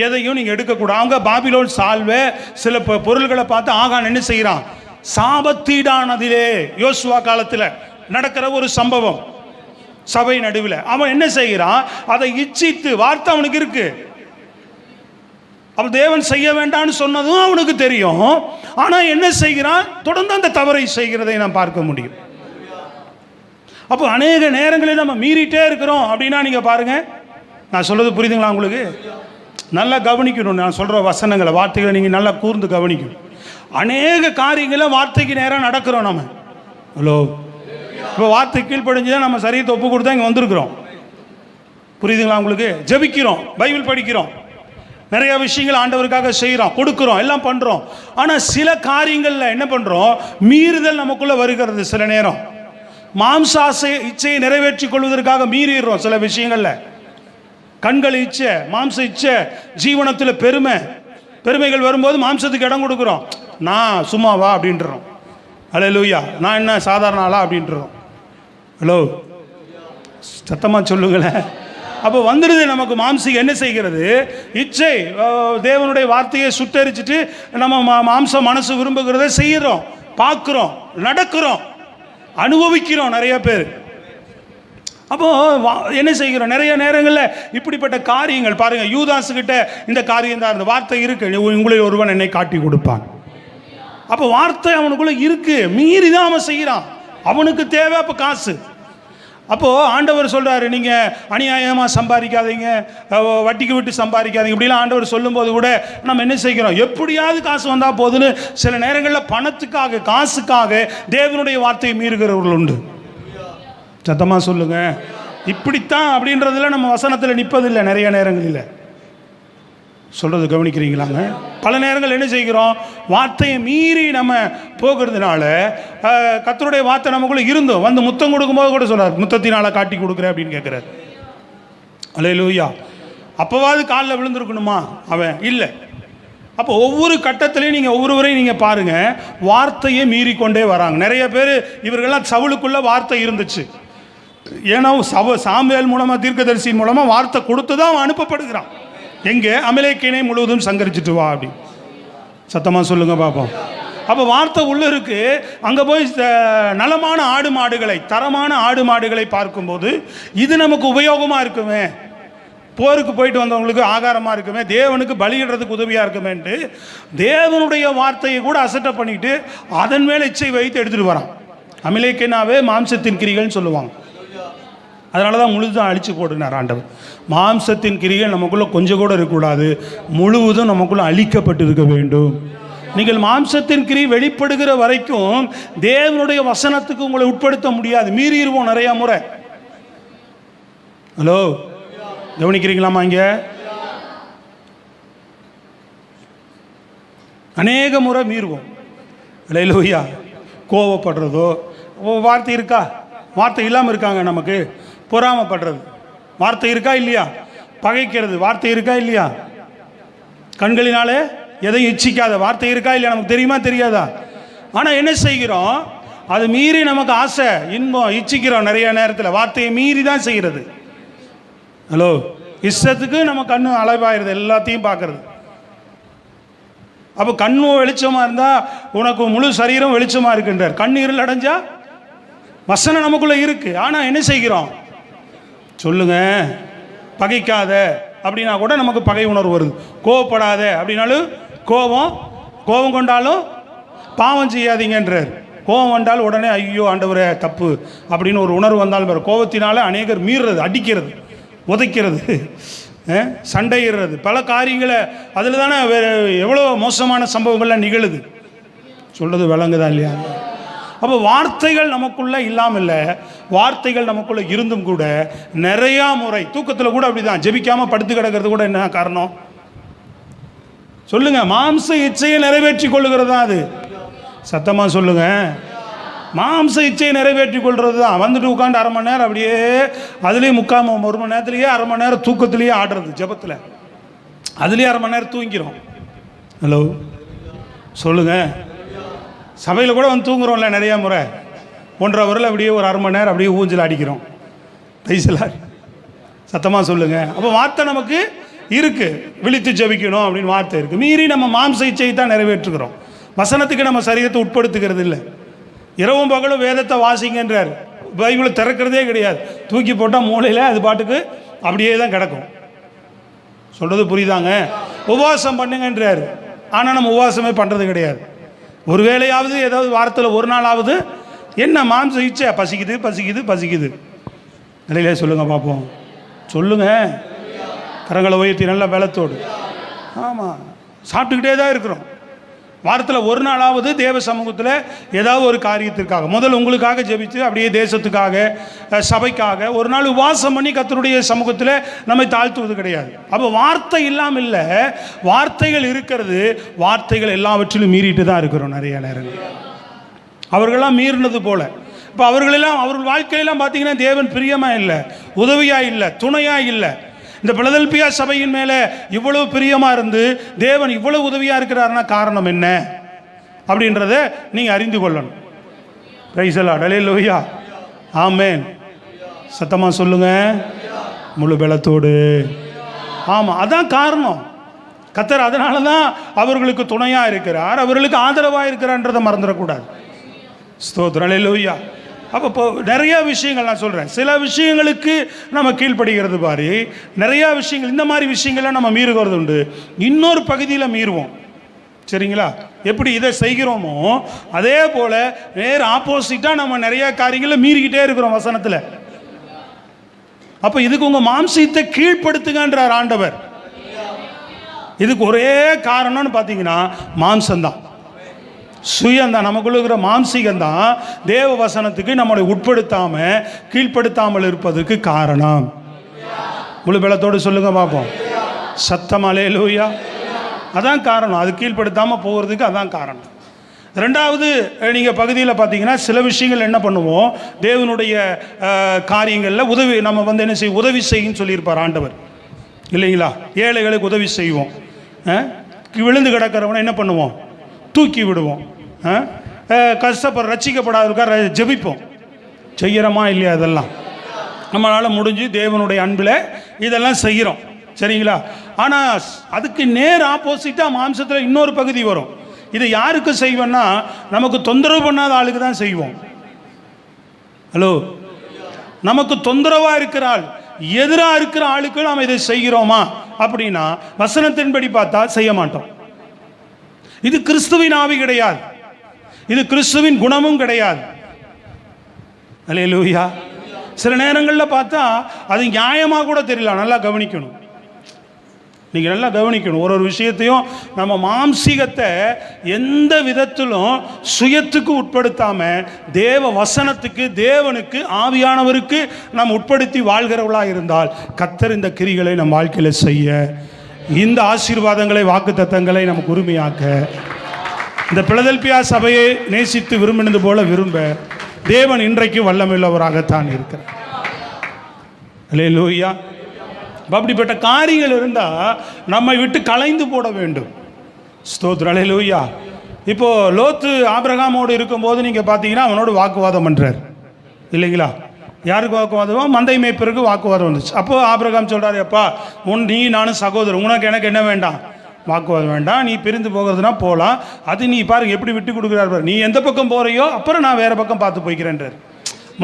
எதையும் நீங்கள் எடுக்கக்கூடாது. அவங்க பாபிலோன் சால்வே சில பொருள்களை பார்த்து ஆகான் என்ன செய்கிறான், சாபத்தீடானதிலே, யோசுவா காலத்தில் நடக்கிற ஒரு சம்பவம் சபை நடுவில். அவன் என்ன செய்கிறான்? அதை இச்சித்து, வார்த்தை அவனுக்கு இருக்கு, அப்ப தேவன் செய்ய வேண்டாம்னு சொன்னதும் அவனுக்கு தெரியும். ஆனால் என்ன செய்கிறான்? தொடர்ந்து அந்த தவறை செய்கிறதை நாம் பார்க்க முடியும். அப்போ அநேக நேரங்களில் நம்ம மீறிட்டே இருக்கிறோம் அப்படின்னா நீங்கள் பாருங்க, நான் சொல்றது புரியுதுங்களா உங்களுக்கு? நல்லா கவனிக்கணும். நான் சொல்கிற வசனங்களை, வார்த்தைகளை நீங்கள் நல்லா கூர்ந்து கவனிக்கணும். அநேக காரியங்களை வார்த்தைக்கு நேரம் நடக்கிறோம் நம்ம. ஹலோ, இப்போ வார்த்தை கீழ்ப்படிஞ்சுதான் நம்ம சரீரத்தை ஒப்பு கொடுத்தா இங்கே வந்திருக்கிறோம். புரியுதுங்களா உங்களுக்கு? ஜெபிக்கிறோம், பைபிள் படிக்கிறோம், நிறைய விஷயங்கள் ஆண்டவருக்காக செய்கிறோம், கொடுக்குறோம், எல்லாம் பண்ணுறோம். ஆனால் சில காரியங்களில் என்ன பண்ணுறோம்? மீறுதல் நமக்குள்ளே வருகிறது. சில நேரம் மாம்ச ஆசை இச்சையை நிறைவேற்றி கொள்வதற்காக மீறிடுறோம். சில விஷயங்களில் கண்கள் இச்சை, மாம்ச இச்சை, ஜீவனத்தில் பெருமைகள் வரும்போது மாம்சத்துக்கு இடம் கொடுக்குறோம். நான் சும்மாவா அப்படின்றோம். அல்லேலூயா. நான் என்ன சாதாரண ஆளா அப்படின்றோம். ஹலோ, சத்தமாக சொல்லுங்களேன். அப்போ வந்துடுது நமக்கு மாம்சிக்கு என்ன செய்கிறது? இச்சை. தேவனுடைய வார்த்தையை சுட்டரிச்சுட்டு நம்ம மாம்ச மனசு விரும்புகிறத செய்கிறோம், பார்க்குறோம், நடக்கிறோம், அனுபவிக்கிறோம் நிறைய பேர். அப்போ என்ன செய்கிறோம்? நிறைய நேரங்களில் இப்படிப்பட்ட காரியங்கள் பாருங்க. யூதாசுகிட்ட இந்த காரியம் தான், இந்த வார்த்தை இருக்கு, உங்களில் ஒருவன் என்னை காட்டி கொடுப்பான். அப்போ வார்த்தை அவனுக்குள்ள இருக்கு, மீறி தான் அவன் செய்கிறான். அவனுக்கு தேவை அப்போ காசு. அப்போது ஆண்டவர் சொல்கிறாரு, நீங்கள் அநியாயமாக சம்பாதிக்காதீங்க, வட்டிக்கு விட்டு சம்பாதிக்காதீங்க இப்படிலாம் ஆண்டவர் சொல்லும்போது கூட நம்ம என்ன செய்கிறோம்? எப்படியாவது காசு வந்தால் போதுன்னு சில நேரங்களில் பணத்துக்காக, காசுக்காக தேவனுடைய வார்த்தையை மீறுகிறவர்கள் உண்டு. சத்தமாக சொல்லுங்க. இப்படித்தான் அப்படின்றதுல நம்ம வசனத்தில் நிற்பதில்லை. நிறைய நேரங்களில் சொல்கிறது கவனிக்கிறீங்களாங்க? பல நேரங்கள் என்ன செய்கிறோம்? வார்த்தையை மீறி நம்ம போகிறதுனால கர்த்தருடைய வார்த்தை நமக்குள்ளே இருந்தோம். வந்து முத்தம் கொடுக்கும்போது கூட சொல்கிறார், முத்தத்தினால் காட்டி கொடுக்குறேன் அப்படின்னு கேட்குறாரு. அல்லேலூயா. அப்போவாது காலில் விழுந்துருக்கணுமா? அவன் இல்லை. அப்போ ஒவ்வொரு கட்டத்திலையும் நீங்கள் ஒவ்வொருவரையும் நீங்கள் பாருங்கள், வார்த்தையை மீறிக்கொண்டே வராங்க. நிறைய பேர் இவர்கள்லாம் சவுலுக்குள்ளே வார்த்தை இருந்துச்சு. ஏன்னா சாமுவேல் மூலமாக, தீர்க்கதரிசியின் மூலமாக வார்த்தை கொடுத்து தான் அவன் அனுப்பப்படுகிறான். எங்கே? அமலேக்கினை முழுவதும் சங்கரிச்சுட்டு வா அப்படி. சத்தமாக சொல்லுங்க பார்ப்போம். அப்போ வார்த்தை உள்ள இருக்கு. அங்கே போய் நலமான ஆடு மாடுகளை, தரமான ஆடு மாடுகளை பார்க்கும்போது இது நமக்கு உபயோகமாக இருக்குமே, போருக்கு போயிட்டு வந்தவங்களுக்கு ஆகாரமாக இருக்குமே, தேவனுக்கு பலியிடுறதுக்கு உதவியாக இருக்குமேன்ட்டு தேவனுடைய வார்த்தையை கூட அசட்டை பண்ணிட்டு அதன் மேலே இச்சை வைத்து எடுத்துகிட்டு வரான். அமலேக்கினாவே மாம்சத்தின் கிரிகள்னு சொல்லுவாங்க. அதனால தான் முழுதும் அழிச்சு போடுனார் ஆண்டவர். மாம்சத்தின் கிரிகள் நமக்குள்ளே கொஞ்சம் கூட இருக்கக்கூடாது, முழுவதும் நமக்குள்ளே அழிக்கப்பட்டு இருக்க வேண்டும். நீங்கள் மாம்சத்தின் கிரி வெளிப்படுகிற வரைக்கும் தேவனுடைய வசனத்துக்கு உங்களை உட்படுத்த முடியாது. மீறிடுவோம் நிறையா முறை. ஹலோ, கவனிக்கிறீங்களாமா? இங்கே அநேக முறை மீறுவோம். அல்லேலூயா. கோவப்படுறதோ, வார்த்தை இருக்கா? வார்த்தை இல்லாமல் இருக்காங்க நமக்கு. பொறாமப்படுறது வார்த்தை இருக்கா இல்லையா? பகைக்கிறது வார்த்தை இருக்கா இல்லையா? கண்களினாலே எதையும் இச்சிக்காத வார்த்தை இருக்கா இல்லையா? நமக்கு தெரியுமா தெரியாதா? ஆனால் என்ன செய்கிறோம்? அது மீறி நமக்கு ஆசை, இன்பம், இச்சிக்கிறோம். நிறைய நேரத்தில் வார்த்தையை மீறி தான் செய்கிறது. ஹலோ, இஷ்டத்துக்கு நம்ம கண்ணு அலைவாயிருது, எல்லாத்தையும் பார்க்கறது. அப்போ கண்ணும் வெளிச்சமாக இருந்தால் உனக்கு முழு சரீரம் வெளிச்சமாக இருக்குன்றார். கண்ணீரில் அடைஞ்சா வசனம் நமக்குள்ளே இருக்குது. ஆனால் என்ன செய்கிறோம் சொல்லுங்க? பகைக்காத அப்படின்னா கூட நமக்கு பகை உணர்வு வருது. கோவப்படாத அப்படின்னாலும் கோபம் கொண்டாலும் பாவம் செய்யாதீங்கன்றார். கோபம் வந்தாலும் உடனே ஐயோ ஆண்டவரே தப்பு அப்படின்னு ஒரு உணர்வு வந்தாலும் பாரு. கோபத்தினால அநேகர் மீறுறது, அடிக்கிறது, உதைக்கிறது, சண்டையிடுறது, பல காரியங்களை அதில் தானே எவ்வளோ மோசமான சம்பவங்கள்லாம் நிகழுது. சொல்கிறது விளங்குதா இல்லையா? அப்போ வார்த்தைகள் நமக்குள்ளே இல்லாமல் இல்லை, வார்த்தைகள் நமக்குள்ளே இருந்தும் கூட நிறையா முறை தூக்கத்தில் கூட அப்படி தான் ஜெபிக்காமல் படுத்து கிடக்கிறது கூட என்ன காரணம் சொல்லுங்க? மாம்ச இச்சையை நிறைவேற்றி கொள்ளுகிறது தான் அது. சத்தமாக சொல்லுங்க. மாம்ச இச்சையை நிறைவேற்றி கொள்வது தான். வந்துட்டு உட்காந்து அரை மணி நேரம் அப்படியே அதுலேயே ஒரு மணி நேரத்துலேயே அரை மணி நேரம் தூக்கத்துலேயே ஆடுறது, ஜபத்தில் அதுலேயே அரை மணி நேரம் தூங்கிறோம். ஹலோ சொல்லுங்க. சபையில் கூட வந்து தூங்குறோம்ல நிறையா முறை. 1.5 ஹவரில் அப்படியே ஒரு அரை மணி நேரம் அப்படியே ஊஞ்சல் அடிக்கிறோம். தைசலார் சத்தமாக சொல்லுங்க. அப்போ வார்த்தை நமக்கு இருக்கு, விழித்து ஜபிக்கணும் அப்படின்னு வார்த்தை இருக்கு. மீறி நம்ம மாம்ச இச்சையை தான் நிறைவேற்றுக்கிறோம். வசனத்துக்கு நம்ம சரீரத்தை உட்படுத்துகிறது இல்லை. இரவும் பகலும் வேதத்தை வாசிங்கன்றார். பைபிளை திறக்கிறதே கிடையாது, தூக்கி போட்டால் மூலையில் அது பாட்டுக்கு அப்படியே தான் கிடக்கும். சொல்கிறது புரியுதாங்க? உபவாசம் பண்ணுங்கன்றார், ஆனால் நம்ம உபவாசமே பண்ணுறது கிடையாது. ஒரு வேளையாவது ஏதாவது வாரத்தில் ஒரு நாளாவது என்ன மாம்சம் இச்சை, பசிக்குது பசிக்குது பசிக்குது. நிலையிலே சொல்லுங்கள் பார்ப்போம், சொல்லுங்கள். கரங்களை உயர்த்தி நல்ல பலத்தோடு. ஆமாம், சாப்பிட்டுக்கிட்டே தான் இருக்கிறோம். வாரத்தில் ஒரு நாளாவது தேவ சமூகத்தில் ஏதாவது ஒரு காரியத்திற்காக, முதல் உங்களுக்காக ஜெபித்து அப்படியே தேசத்துக்காக சபைக்காக ஒரு நாள் உபவாசம் பண்ணி கர்த்தருடைய சமூகத்தில் நம்மை தாழ்த்துவது கிடையாது. அப்போ வார்த்தை இல்லாமல் இல்லை, வார்த்தைகள் இருக்கிறது. வார்த்தைகள் எல்லாவற்றிலும் மீறிட்டு தான் இருக்கிறோம் நிறைய நேரங்கள். அவர்களெல்லாம் மீறினது போல இப்போ அவர்களெல்லாம் அவர்கள் வாழ்க்கையெல்லாம் பார்த்தீங்கன்னா தேவன் பிரியமாக இல்லை, உதவியாக இல்லை, துணையாக இல்லை. இந்த பிலதெல்பியா சபையின் மேலே இவ்வளவு பிரியமாக இருந்து தேவன் இவ்வளவு உதவியாக இருக்கிறாருன்னா காரணம் என்ன அப்படின்றத நீங்கள் அறிந்து கொள்ளணும். பிரைஸ் தி லார்ட், அல்லேலூயா, ஆமென். சத்தமாக சொல்லுங்க, முழு பலத்தோடு. ஆமாம், அதான் காரணம். கர்த்தர் அதனால தான் அவர்களுக்கு துணையாக இருக்கிறார், அவர்களுக்கு ஆதரவாக இருக்கிறான்றதை மறந்துடக்கூடாது. ஸ்தோத்திரம், அல்லேலூயா. அப்போ இப்போ நிறையா விஷயங்கள் நான் சொல்கிறேன், சில விஷயங்களுக்கு நம்ம கீழ்ப்படுகிறது பாரு, நிறையா விஷயங்கள் இந்த மாதிரி விஷயங்கள்லாம் நம்ம மீறுகிறது உண்டு. இன்னொரு பகுதியில் மீறுவோம், சரிங்களா? எப்படி இதை செய்கிறோமோ அதே போல் நேர் ஆப்போசிட்டாக நம்ம நிறையா காரியங்களை மீறிக்கிட்டே இருக்கிறோம் வசனத்தில். அப்போ இதுக்கு உங்கள் மாம்சத்தை கீழ்ப்படுத்துங்கன்றார் ஆண்டவர். இதுக்கு ஒரே காரணம்னு பார்த்தீங்கன்னா மாம்சம்தான், சுயந்தான், நமக்குள்ள இருக்கிற மாம்சீகம்தான் தேவ வசனத்துக்கு நம்மளை உட்படுத்தாமல் கீழ்ப்படுத்தாமல் இருப்பதற்கு காரணம். முழு பலத்தோடு சொல்லுங்க பார்ப்போம், சத்தம் அல்லேலூயா. அதான் காரணம், அது கீழ்ப்படுத்தாமல் போகிறதுக்கு அதான் காரணம். ரெண்டாவது, நீங்கள் பகுதியில் பார்த்தீங்கன்னா சில விஷயங்கள் என்ன பண்ணுவோம், தேவனுடைய காரியங்களில் உதவி நம்ம வந்து என்ன செய்ய, உதவி செய்யுன்னு சொல்லியிருப்பார் ஆண்டவர் இல்லைங்களா? ஏழைகளுக்கு உதவி செய்வோம், விழுந்து கிடக்கிறவனை என்ன பண்ணுவோம், தூக்கி விடுவோம், கஷ்டப்படுற ரட்சிக்கப்படாதவருக்காக ஜெபிப்போம். செய்கிறோமா இல்லையா? இதெல்லாம் நம்மளால் முடிஞ்சு தேவனுடைய அன்பில் இதெல்லாம் செய்கிறோம், சரிங்களா? ஆனால் அதுக்கு நேர் ஆப்போசிட்டாக மாம்சத்தில் இன்னொரு பகுதி வரும். இதை யாருக்கு செய்வோன்னா நமக்கு தொந்தரவு பண்ணாத ஆளுக்கு தான் செய்வோம். ஹலோ, நமக்கு தொந்தரவாக இருக்கிற ஆள், எதிராக இருக்கிற ஆளுக்கு நாம் இதை செய்கிறோமா அப்படின்னா வசனத்தின்படி பார்த்தா செய்ய மாட்டோம். இது கிறிஸ்துவின் ஆவி கிடையாது, இது கிறிஸ்துவின் குணமும் கிடையாது. அல்லேலூயா. சில நேரங்களில் பார்த்தா அது நியாயமாக கூட தெரியல. நல்லா கவனிக்கணும், நீங்கள் நல்லா கவனிக்கணும். ஒரு விஷயத்தையும் நம்ம மாம்சீகத்தை எந்த விதத்திலும் சுயத்துக்கு உட்படுத்தாமல் தேவ வசனத்துக்கு, தேவனுக்கு, ஆவியானவருக்கு நாம் உட்படுத்தி வாழ்கிறவர்களாக இருந்தால் கர்த்தர் இந்த கிரிகளை நம் வாழ்க்கையில் செய்ய, இந்த ஆசீர்வாதங்களை, வாக்கு தத்தங்களை நமக்கு உரிமையாக்க, இந்த பிலதெல்பியா சபையை நேசித்து விரும்பினது போல விரும்ப தேவன் இன்றைக்கு வல்லமையுள்ளவராகத்தான் இருக்கிறார். அல்லேலூயா. அப்படிப்பட்ட காரியங்கள் இருந்தால் நம்மை விட்டு கலைந்து போட வேண்டும். ஸ்தோத்திரம், அல்லேலூயா. இப்போது லோத்து ஆபிரகாமோடு இருக்கும்போது நீங்கள் பார்த்தீங்கன்னா அவனோடு வாக்குவாதம் பண்ணுறார் இல்லைங்களா? யாருக்கு வாக்குவாதம்? மந்தை மேய்ப்பருக்கு வாக்குவாதம் வந்துச்சு. அப்போது ஆபிரகாம் சொல்கிறார், எப்பா நீ நானும் சகோதரன், உனக்கு எனக்கு என்ன வேண்டாம், வாக்குவாதம் வேண்டாம், நீ பிரிந்து போகிறதுனா போகலாம், அது நீ பாருங்க எப்படி விட்டு கொடுக்குறாரு, நீ எந்த பக்கம் போகிறையோ அப்புறம் நான் வேறு பக்கம் பார்த்து போய்க்கிறேன்றார்.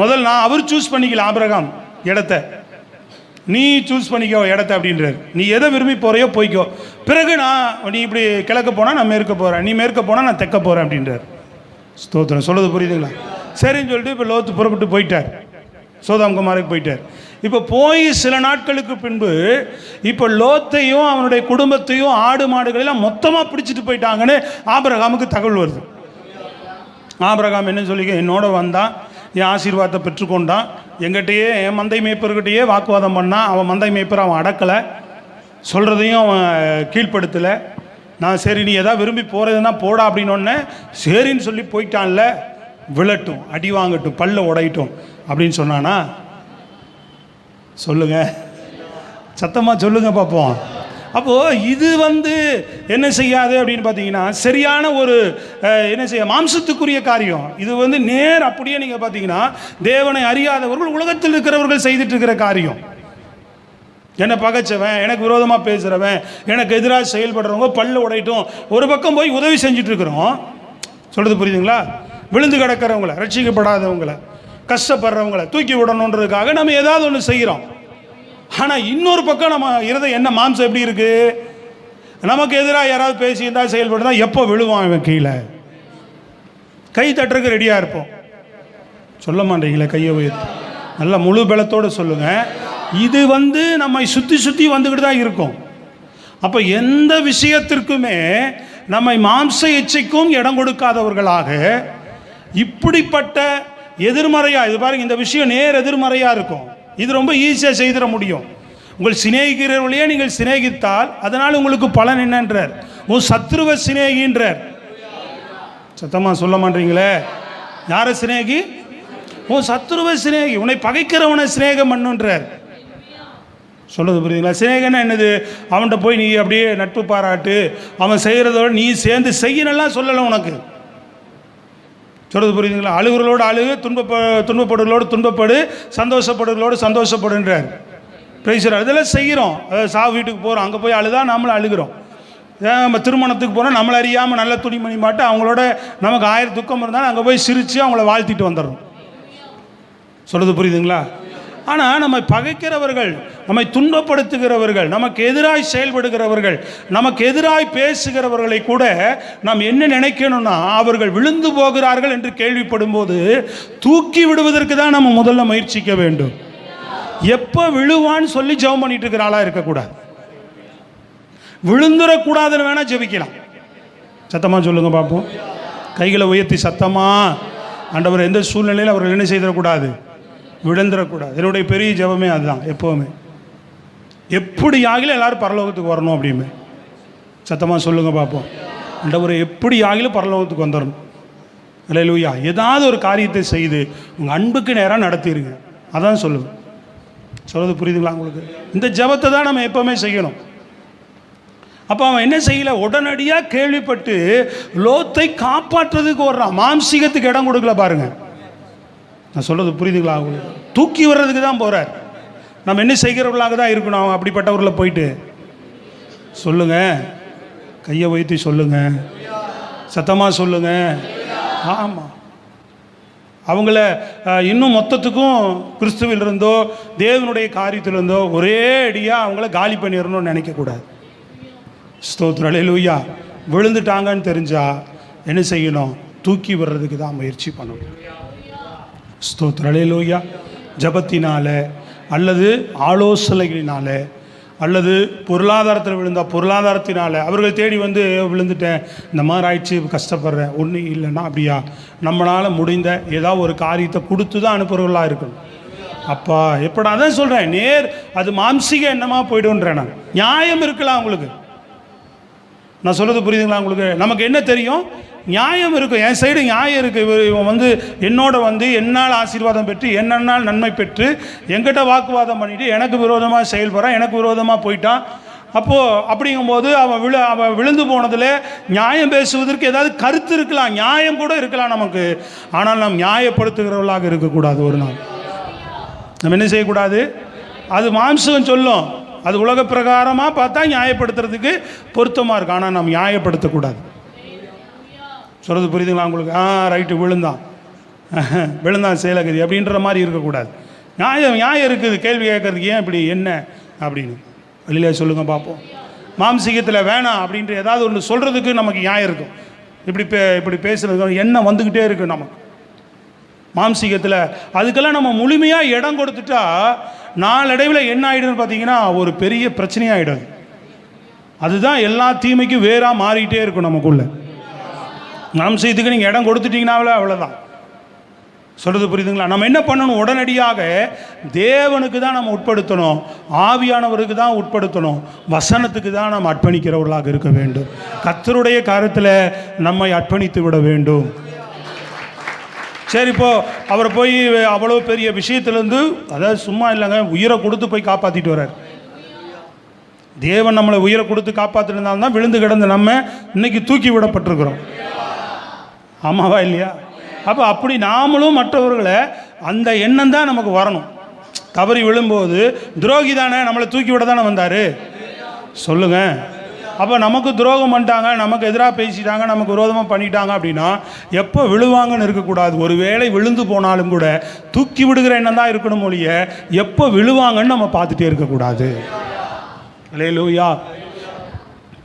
முதல் நான் அவர் சூஸ் பண்ணிக்கல ஆபிரகாம் இடத்த, நீ சூஸ் பண்ணிக்கோ இடத்த அப்படின்றார். நீ எதை விரும்பி போகிறையோ போய்க்கோ, பிறகு நீ இப்படி கிழக்க போனால் நான் மேற்க போகிறேன், நீ மேற்க போனால் நான் தெற்க போகிறேன் அப்படின்றார். ஸ்தோத்திரம், சொல்லுது புரியுதுங்களா? சரின்னு சொல்லிட்டு இப்போ லோத்து புறப்பட்டு போயிட்டார், சோதாம் குமாருக்கு போயிட்டார். இப்போ போய் சில நாட்களுக்கு பின்பு இப்போ லோத்தையும் அவனுடைய குடும்பத்தையும் ஆடு மாடுகளெல்லாம் மொத்தமாக பிடிச்சிட்டு போயிட்டாங்கன்னு ஆபிரகாமுக்கு தகவல் வருது. ஆபிரகாம் என்ன சொல்லிக்க, என்னோட வந்தான், என் ஆசீர்வாதத்தை பெற்றுக்கொண்டான், எங்கிட்டயே என் மந்தை மேய்ப்பர்கிட்டையே வாக்குவாதம் பண்ணான், அவன் மந்தை மேய்ப்பர் அவன் அடக்கலை, சொல்கிறதையும் அவன் கீழ்ப்படுத்தலை. நான் சரி நீ எதாவது விரும்பி போகிறதுனா போடா அப்படின்னொன்னே சரின்னு சொல்லி போயிட்டான்ல, விழட்டும், அடி வாங்கட்டும், பல்ல உடையட்டும் அப்படின்னு சொன்னானா? சொல்லுங்க, சத்தமாக சொல்லுங்க பார்ப்போம். அப்போது இது என்ன செய்யாது அப்படின்னு பார்த்தீங்கன்னா சரியான ஒரு என்ன செய்ய மாம்சத்துக்குரிய காரியம். இது நேர் அப்படியே நீங்கள் பார்த்தீங்கன்னா தேவனை அறியாதவர்கள், உலகத்தில் இருக்கிறவர்கள் செய்துட்டு இருக்கிற காரியம். என்னை பகைச்சவன், எனக்கு விரோதமாக பேசுகிறவன், எனக்கு எதிராக செயல்படுறவங்க பல்ல உடையட்டும், ஒரு பக்கம் போய் உதவி செஞ்சுட்டு இருக்கிறோம். சொல்கிறது புரியுதுங்களா? விழுந்து கிடக்கிறவங்கள, ரட்சிக்கப்படாதவங்கள, கஷ்டப்படுறவங்களை தூக்கி விடணுன்றதுக்காக நம்ம ஏதாவது ஒன்று செய்கிறோம். ஆனால் இன்னொரு பக்கம் நம்ம இருதயம் என்ன மாம்சம் எப்படி இருக்குது, நமக்கு எதிராக யாராவது பேசியிருந்தா செயல்படுதா எப்போ விழுவான் இவன் கீழே, கை தட்டுறதுக்கு ரெடியாக இருப்போம். சொல்ல மாட்டீங்களே, கையை உயர்த்தி நல்லா முழு பலத்தோடு சொல்லுங்கள். இது நம்மை சுற்றி சுற்றி வந்துக்கிட்டு தான் இருக்கும். அப்போ எந்த விஷயத்திற்குமே நம்மை மாம்ச இச்சைக்கும் இடம் கொடுக்காதவர்களாக இப்படிப்பட்ட எதிர்மறையாக, இது பாருங்க, இந்த விஷயம் நேர் எதிர்மறையாக இருக்கும். இது ரொம்ப ஈஸியாக செய்திட முடியும். உங்கள் சிநேகிக்கிறவர்களையே நீங்கள் சிநேகித்தால் அதனால் உங்களுக்கு பலன் என்னன்றார், உன் சத்ருவ சிநேகின்றார். சத்தமாக சொல்ல மாட்டீங்களே, யாரை சிநேகி? உன் சத்ருவ சிநேகி, உன்னை பகைக்கிறவனை சிநேகம் பண்ணுன்றார். சொல்கிறது புரியுதுங்களா? சிநேகன்னா என்னது? அவன்கிட்ட போய் நீ அப்படியே நட்பு பாராட்டு, அவன் செய்கிறதோட நீ சேர்ந்து செய்யலாம் சொல்லலை உனக்கு. சொல்கிறது புரியுதுங்களா? அழுகுறளோடு அழுகு, துன்பப்படுகளோடு துன்பப்படு, சந்தோஷப்படுகளோடு சந்தோஷப்படுன்றார். பிரைசர் இதெல்லாம் செய்கிறோம். சாவு வீட்டுக்கு போகிறோம், அங்கே போய் அழுதா நம்மளும் அழுகிறோம். நம்ம திருமணத்துக்கு போனால் நம்மளை அறியாமல் நல்ல துணிமணி மாட்டு அவங்களோட நமக்கு 1000 துக்கம் இருந்தாலும் அங்கே போய் சிரித்து அவங்கள வாழ்த்திட்டு வந்துடுறோம். சொல்கிறது புரியுதுங்களா? ஆனால் நம்மை பகைக்கிறவர்கள், நம்மை துன்பப்படுத்துகிறவர்கள், நமக்கு எதிராய் செயல்படுகிறவர்கள், நமக்கு எதிராய் பேசுகிறவர்களை கூட நாம் என்ன நினைக்கணும்னா, அவர்கள் விழுந்து போகிறார்கள் என்று கேள்விப்படும் போது தூக்கி விடுவதற்கு தான் நம்ம முதல்ல முயற்சிக்க வேண்டும். எப்போ விழுவான்னு சொல்லி ஜெபம் பண்ணிட்டு இருக்கிற ஆளாக இருக்கக்கூடாது. விழுந்துடக்கூடாதுன்னு வேணால் ஜெபிக்கலாம். சத்தமாக சொல்லுங்கள் பார்ப்போம். கைகளை உயர்த்தி சத்தமாக, ஆண்டவர் எந்த சூழ்நிலையில் அவர்கள் என்ன செய்திடக்கூடாது, விழுந்துடக்கூடாது. என்னுடைய பெரிய ஜெபமே அதுதான். எப்போவுமே எப்படி ஆகிலும் எல்லாரும் பரலோகத்துக்கு வரணும் அப்படிமே. சத்தமாக சொல்லுங்கள் பார்ப்போம். ஆண்டவர் எப்படி ஆகிலும் பரலோகத்துக்கு வந்துடணும். அல்லேலூயா. ஏதாவது ஒரு காரியத்தை செய்து உங்கள் அன்புக்கு நேராக நடத்திடுங்க. அதான் சொல்லுவேன். சொல்கிறது புரியுதுங்களா உங்களுக்கு? இந்த ஜெபத்தை தான் நம்ம எப்போவுமே செய்யணும். அப்போ அவன் என்ன செய்யலை, உடனடியாக கேள்விப்பட்டு லோத்தை காப்பாற்றுறதுக்கு வர்றான். மாம்சீகத்துக்கு இடம் கொடுக்கல பாருங்க. நான் சொல்கிறது புரியுதுங்களா உங்களுக்கு? தூக்கி வர்றதுக்கு தான் போகிறார். நம்ம என்ன செய்கிறவர்களாக தான் இருக்கணும். அவன் அப்படிப்பட்டவர்களை போயிட்டு சொல்லுங்கள், கையை வைத்து சொல்லுங்கள், சத்தமாக சொல்லுங்கள். ஆமாம், அவங்கள இன்னும் மொத்தத்துக்கும் கிறிஸ்துவில் இருந்தோ தேவனுடைய காரியத்திலிருந்தோ ஒரே அடியாக அவங்கள காலி பண்ணிடணும்னு நினைக்கக்கூடாது. ஸ்தோத்திரம். அல்லேலூயா. விழுந்துட்டாங்கன்னு தெரிஞ்சால் என்ன செய்யணும், தூக்கி வர்றதுக்கு தான் முயற்சி பண்ணணும். ஸ்தோத்திரம். அல்லேலூயா. ஜபத்தினால அல்லது ஆலோசனைகளினால அல்லது பொருளாதாரத்தில் விழுந்தால் பொருளாதாரத்தினால் அவர்கள் தேடி வந்து விழுந்துட்டேன், இந்த மாதிரி ஆயிடுச்சு, கஷ்டப்படுறேன், ஒன்றும் இல்லைன்னா அப்படியா, நம்மளால் முடிந்த ஏதாவது ஒரு காரியத்தை கொடுத்து தான் அனுப்புகிறவர்களாக இருக்கணும். அப்பா எப்படா அதான் சொல்கிறேன், நேர் அது மாம்சீக எண்ணமாக போய்டுன்றேன். நான் நியாயம் இருக்கலாம் உங்களுக்கு. நான் சொல்கிறது புரியுதுங்களா உங்களுக்கு? நமக்கு என்ன தெரியும், நியாயம் இருக்குது, என் சைடு நியாயம் இருக்குது. இவன் வந்து என்னோட வந்து என்னால் ஆசீர்வாதம் பெற்று என்னென்னால் நன்மை பெற்று என்கிட்ட வாக்குவாதம் பண்ணிவிட்டு எனக்கு விரோதமாக செயல்படுறான், எனக்கு விரோதமாக போயிட்டான். அப்போது அப்படிங்கும்போது அவன் விழுந்து போனதில் நியாயம் பேசுவதற்கு ஏதாவது கருத்து இருக்கலாம், நியாயம் கூட இருக்கலாம் நமக்கு. ஆனால் நாம் நியாயப்படுத்துகிறவர்களாக இருக்கக்கூடாது. ஒரு நாள் நம்ம என்ன செய்யக்கூடாது, அது மாம்சம் சொல்லும், அது உலக பிரகாரமாக பார்த்தா நியாயப்படுத்துறதுக்கு பொருத்தமாக இருக்குது. ஆனால் நாம் நியாயப்படுத்தக்கூடாது. சொல்கிறது புரியுதுங்களா உங்களுக்கு? ரைட்டு, விழுந்தான் சேலகதி அப்படின்ற மாதிரி இருக்கக்கூடாது. நியாயம் இருக்குது, கேள்வி கேட்கறதுக்கு ஏன் இப்படி என்ன அப்படின்னு வெளியில சொல்லுங்கள் பார்ப்போம். மாம்சீகத்தில் வேணாம் அப்படின்ற ஏதாவது ஒன்று சொல்கிறதுக்கு நமக்கு நியாயம் இருக்கும். இப்படி பேசுகிறதுக்கு எண்ணம் வந்துக்கிட்டே இருக்குது நமக்கு மாம்சீகத்தில். அதுக்கெல்லாம் நம்ம முழுமையாக இடம் கொடுத்துட்டா நாளடைவில் என்ன ஆகிடுன்னு பார்த்தீங்கன்னா ஒரு பெரிய பிரச்சனையாகிடும். அதுதான் எல்லா தீமைக்கும் வேறாக மாறிக்கிட்டே இருக்கும் நமக்குள்ள. மாம்சீகத்துக்கு நீங்கள் இடம் கொடுத்துட்டீங்கன்னாவே அவ்வளோதான். சொல்கிறது புரியுதுங்களா? நம்ம என்ன பண்ணணும், உடனடியாக தேவனுக்கு தான் நம்ம உட்படுத்தணும், ஆவியானவருக்கு தான் உட்படுத்தணும், வசனத்துக்கு தான் நம்ம அர்ப்பணிக்கிறவர்களாக இருக்க வேண்டும். கர்த்தருடைய காரியத்தில் நம்மை அர்ப்பணித்து விட வேண்டும். சரி, இப்போது அவரை போய் அவ்வளோ பெரிய விஷயத்துலேருந்து, அதாவது சும்மா இல்லைங்க, உயிரை கொடுத்து போய் காப்பாற்றிட்டு வர்றார். தேவன் நம்மளை உயிரை கொடுத்து காப்பாற்றிருந்தால்தான் விழுந்து கிடந்து நம்ம இன்னைக்கு தூக்கி விடப்பட்டிருக்கிறோம். ஆமாவா இல்லையா? அப்போ அப்படி நாமளும் மற்றவர்களை அந்த எண்ணம் தான் நமக்கு வரணும். தவறி விழும்போது துரோகி தானே நம்மளை தூக்கி விட தானே வந்தார். சொல்லுங்கள், அப்போ நமக்கு துரோகம் பண்ணிட்டாங்க, நமக்கு எதிராக பேசிட்டாங்க, நமக்கு விரோதமாக பண்ணிட்டாங்க அப்படின்னா எப்போ விழுவாங்கன்னு இருக்கக்கூடாது. ஒரு வேளை விழுந்து போனாலும் கூட தூக்கி விடுகிற எண்ணம் தான் இருக்கணும் ஒழிய எப்போ விழுவாங்கன்னு நம்ம பார்த்துட்டே இருக்கக்கூடாது. அல்லேலூயா,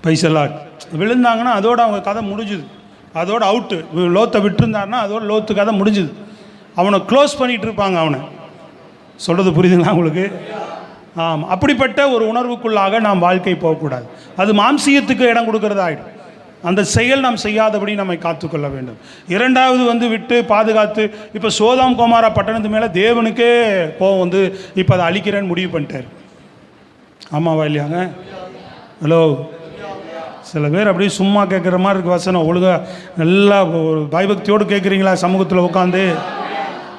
பிரைஸ் தி லார்ட். விழுந்தாங்கன்னா அதோட அவங்க கதை முடிஞ்சுது, அதோட அவுட்டு. லோத்தை விட்டுருந்தாருன்னா அதோட லோத்து கதை முடிஞ்சுது. அவனை க்ளோஸ் பண்ணிகிட்டு இருப்பாங்க. அவனை சொல்கிறது புரியுதுங்களா உங்களுக்கு? ஆமாம், அப்படிப்பட்ட ஒரு உணர்வுக்குள்ளாக நாம் வாழ்க்கை போகக்கூடாது. அது மாம்சீகத்துக்கு இடம் கொடுக்கறதாயிடும். அந்த செயல் நாம் செய்யாதபடி நம்மை காத்துக்கொள்ள வேண்டும். இரண்டாவது விட்டு பாதுகாத்து, இப்போ சோதாம் கோமாரா பட்டணத்து மேலே தேவனுக்கே கோவம் இப்போ அதை அழிக்கிறேன்னு முடிவு பண்ணிட்டார். ஆமாவா இல்லையாங்க? ஹலோ, சில பேர் அப்படியே சும்மா கேட்குற மாதிரி இருக்குது வசனம். ஒழுங்காக நல்லா ஒரு பயபக்தியோடு கேட்குறீங்களா? சமூகத்தில் உட்காந்து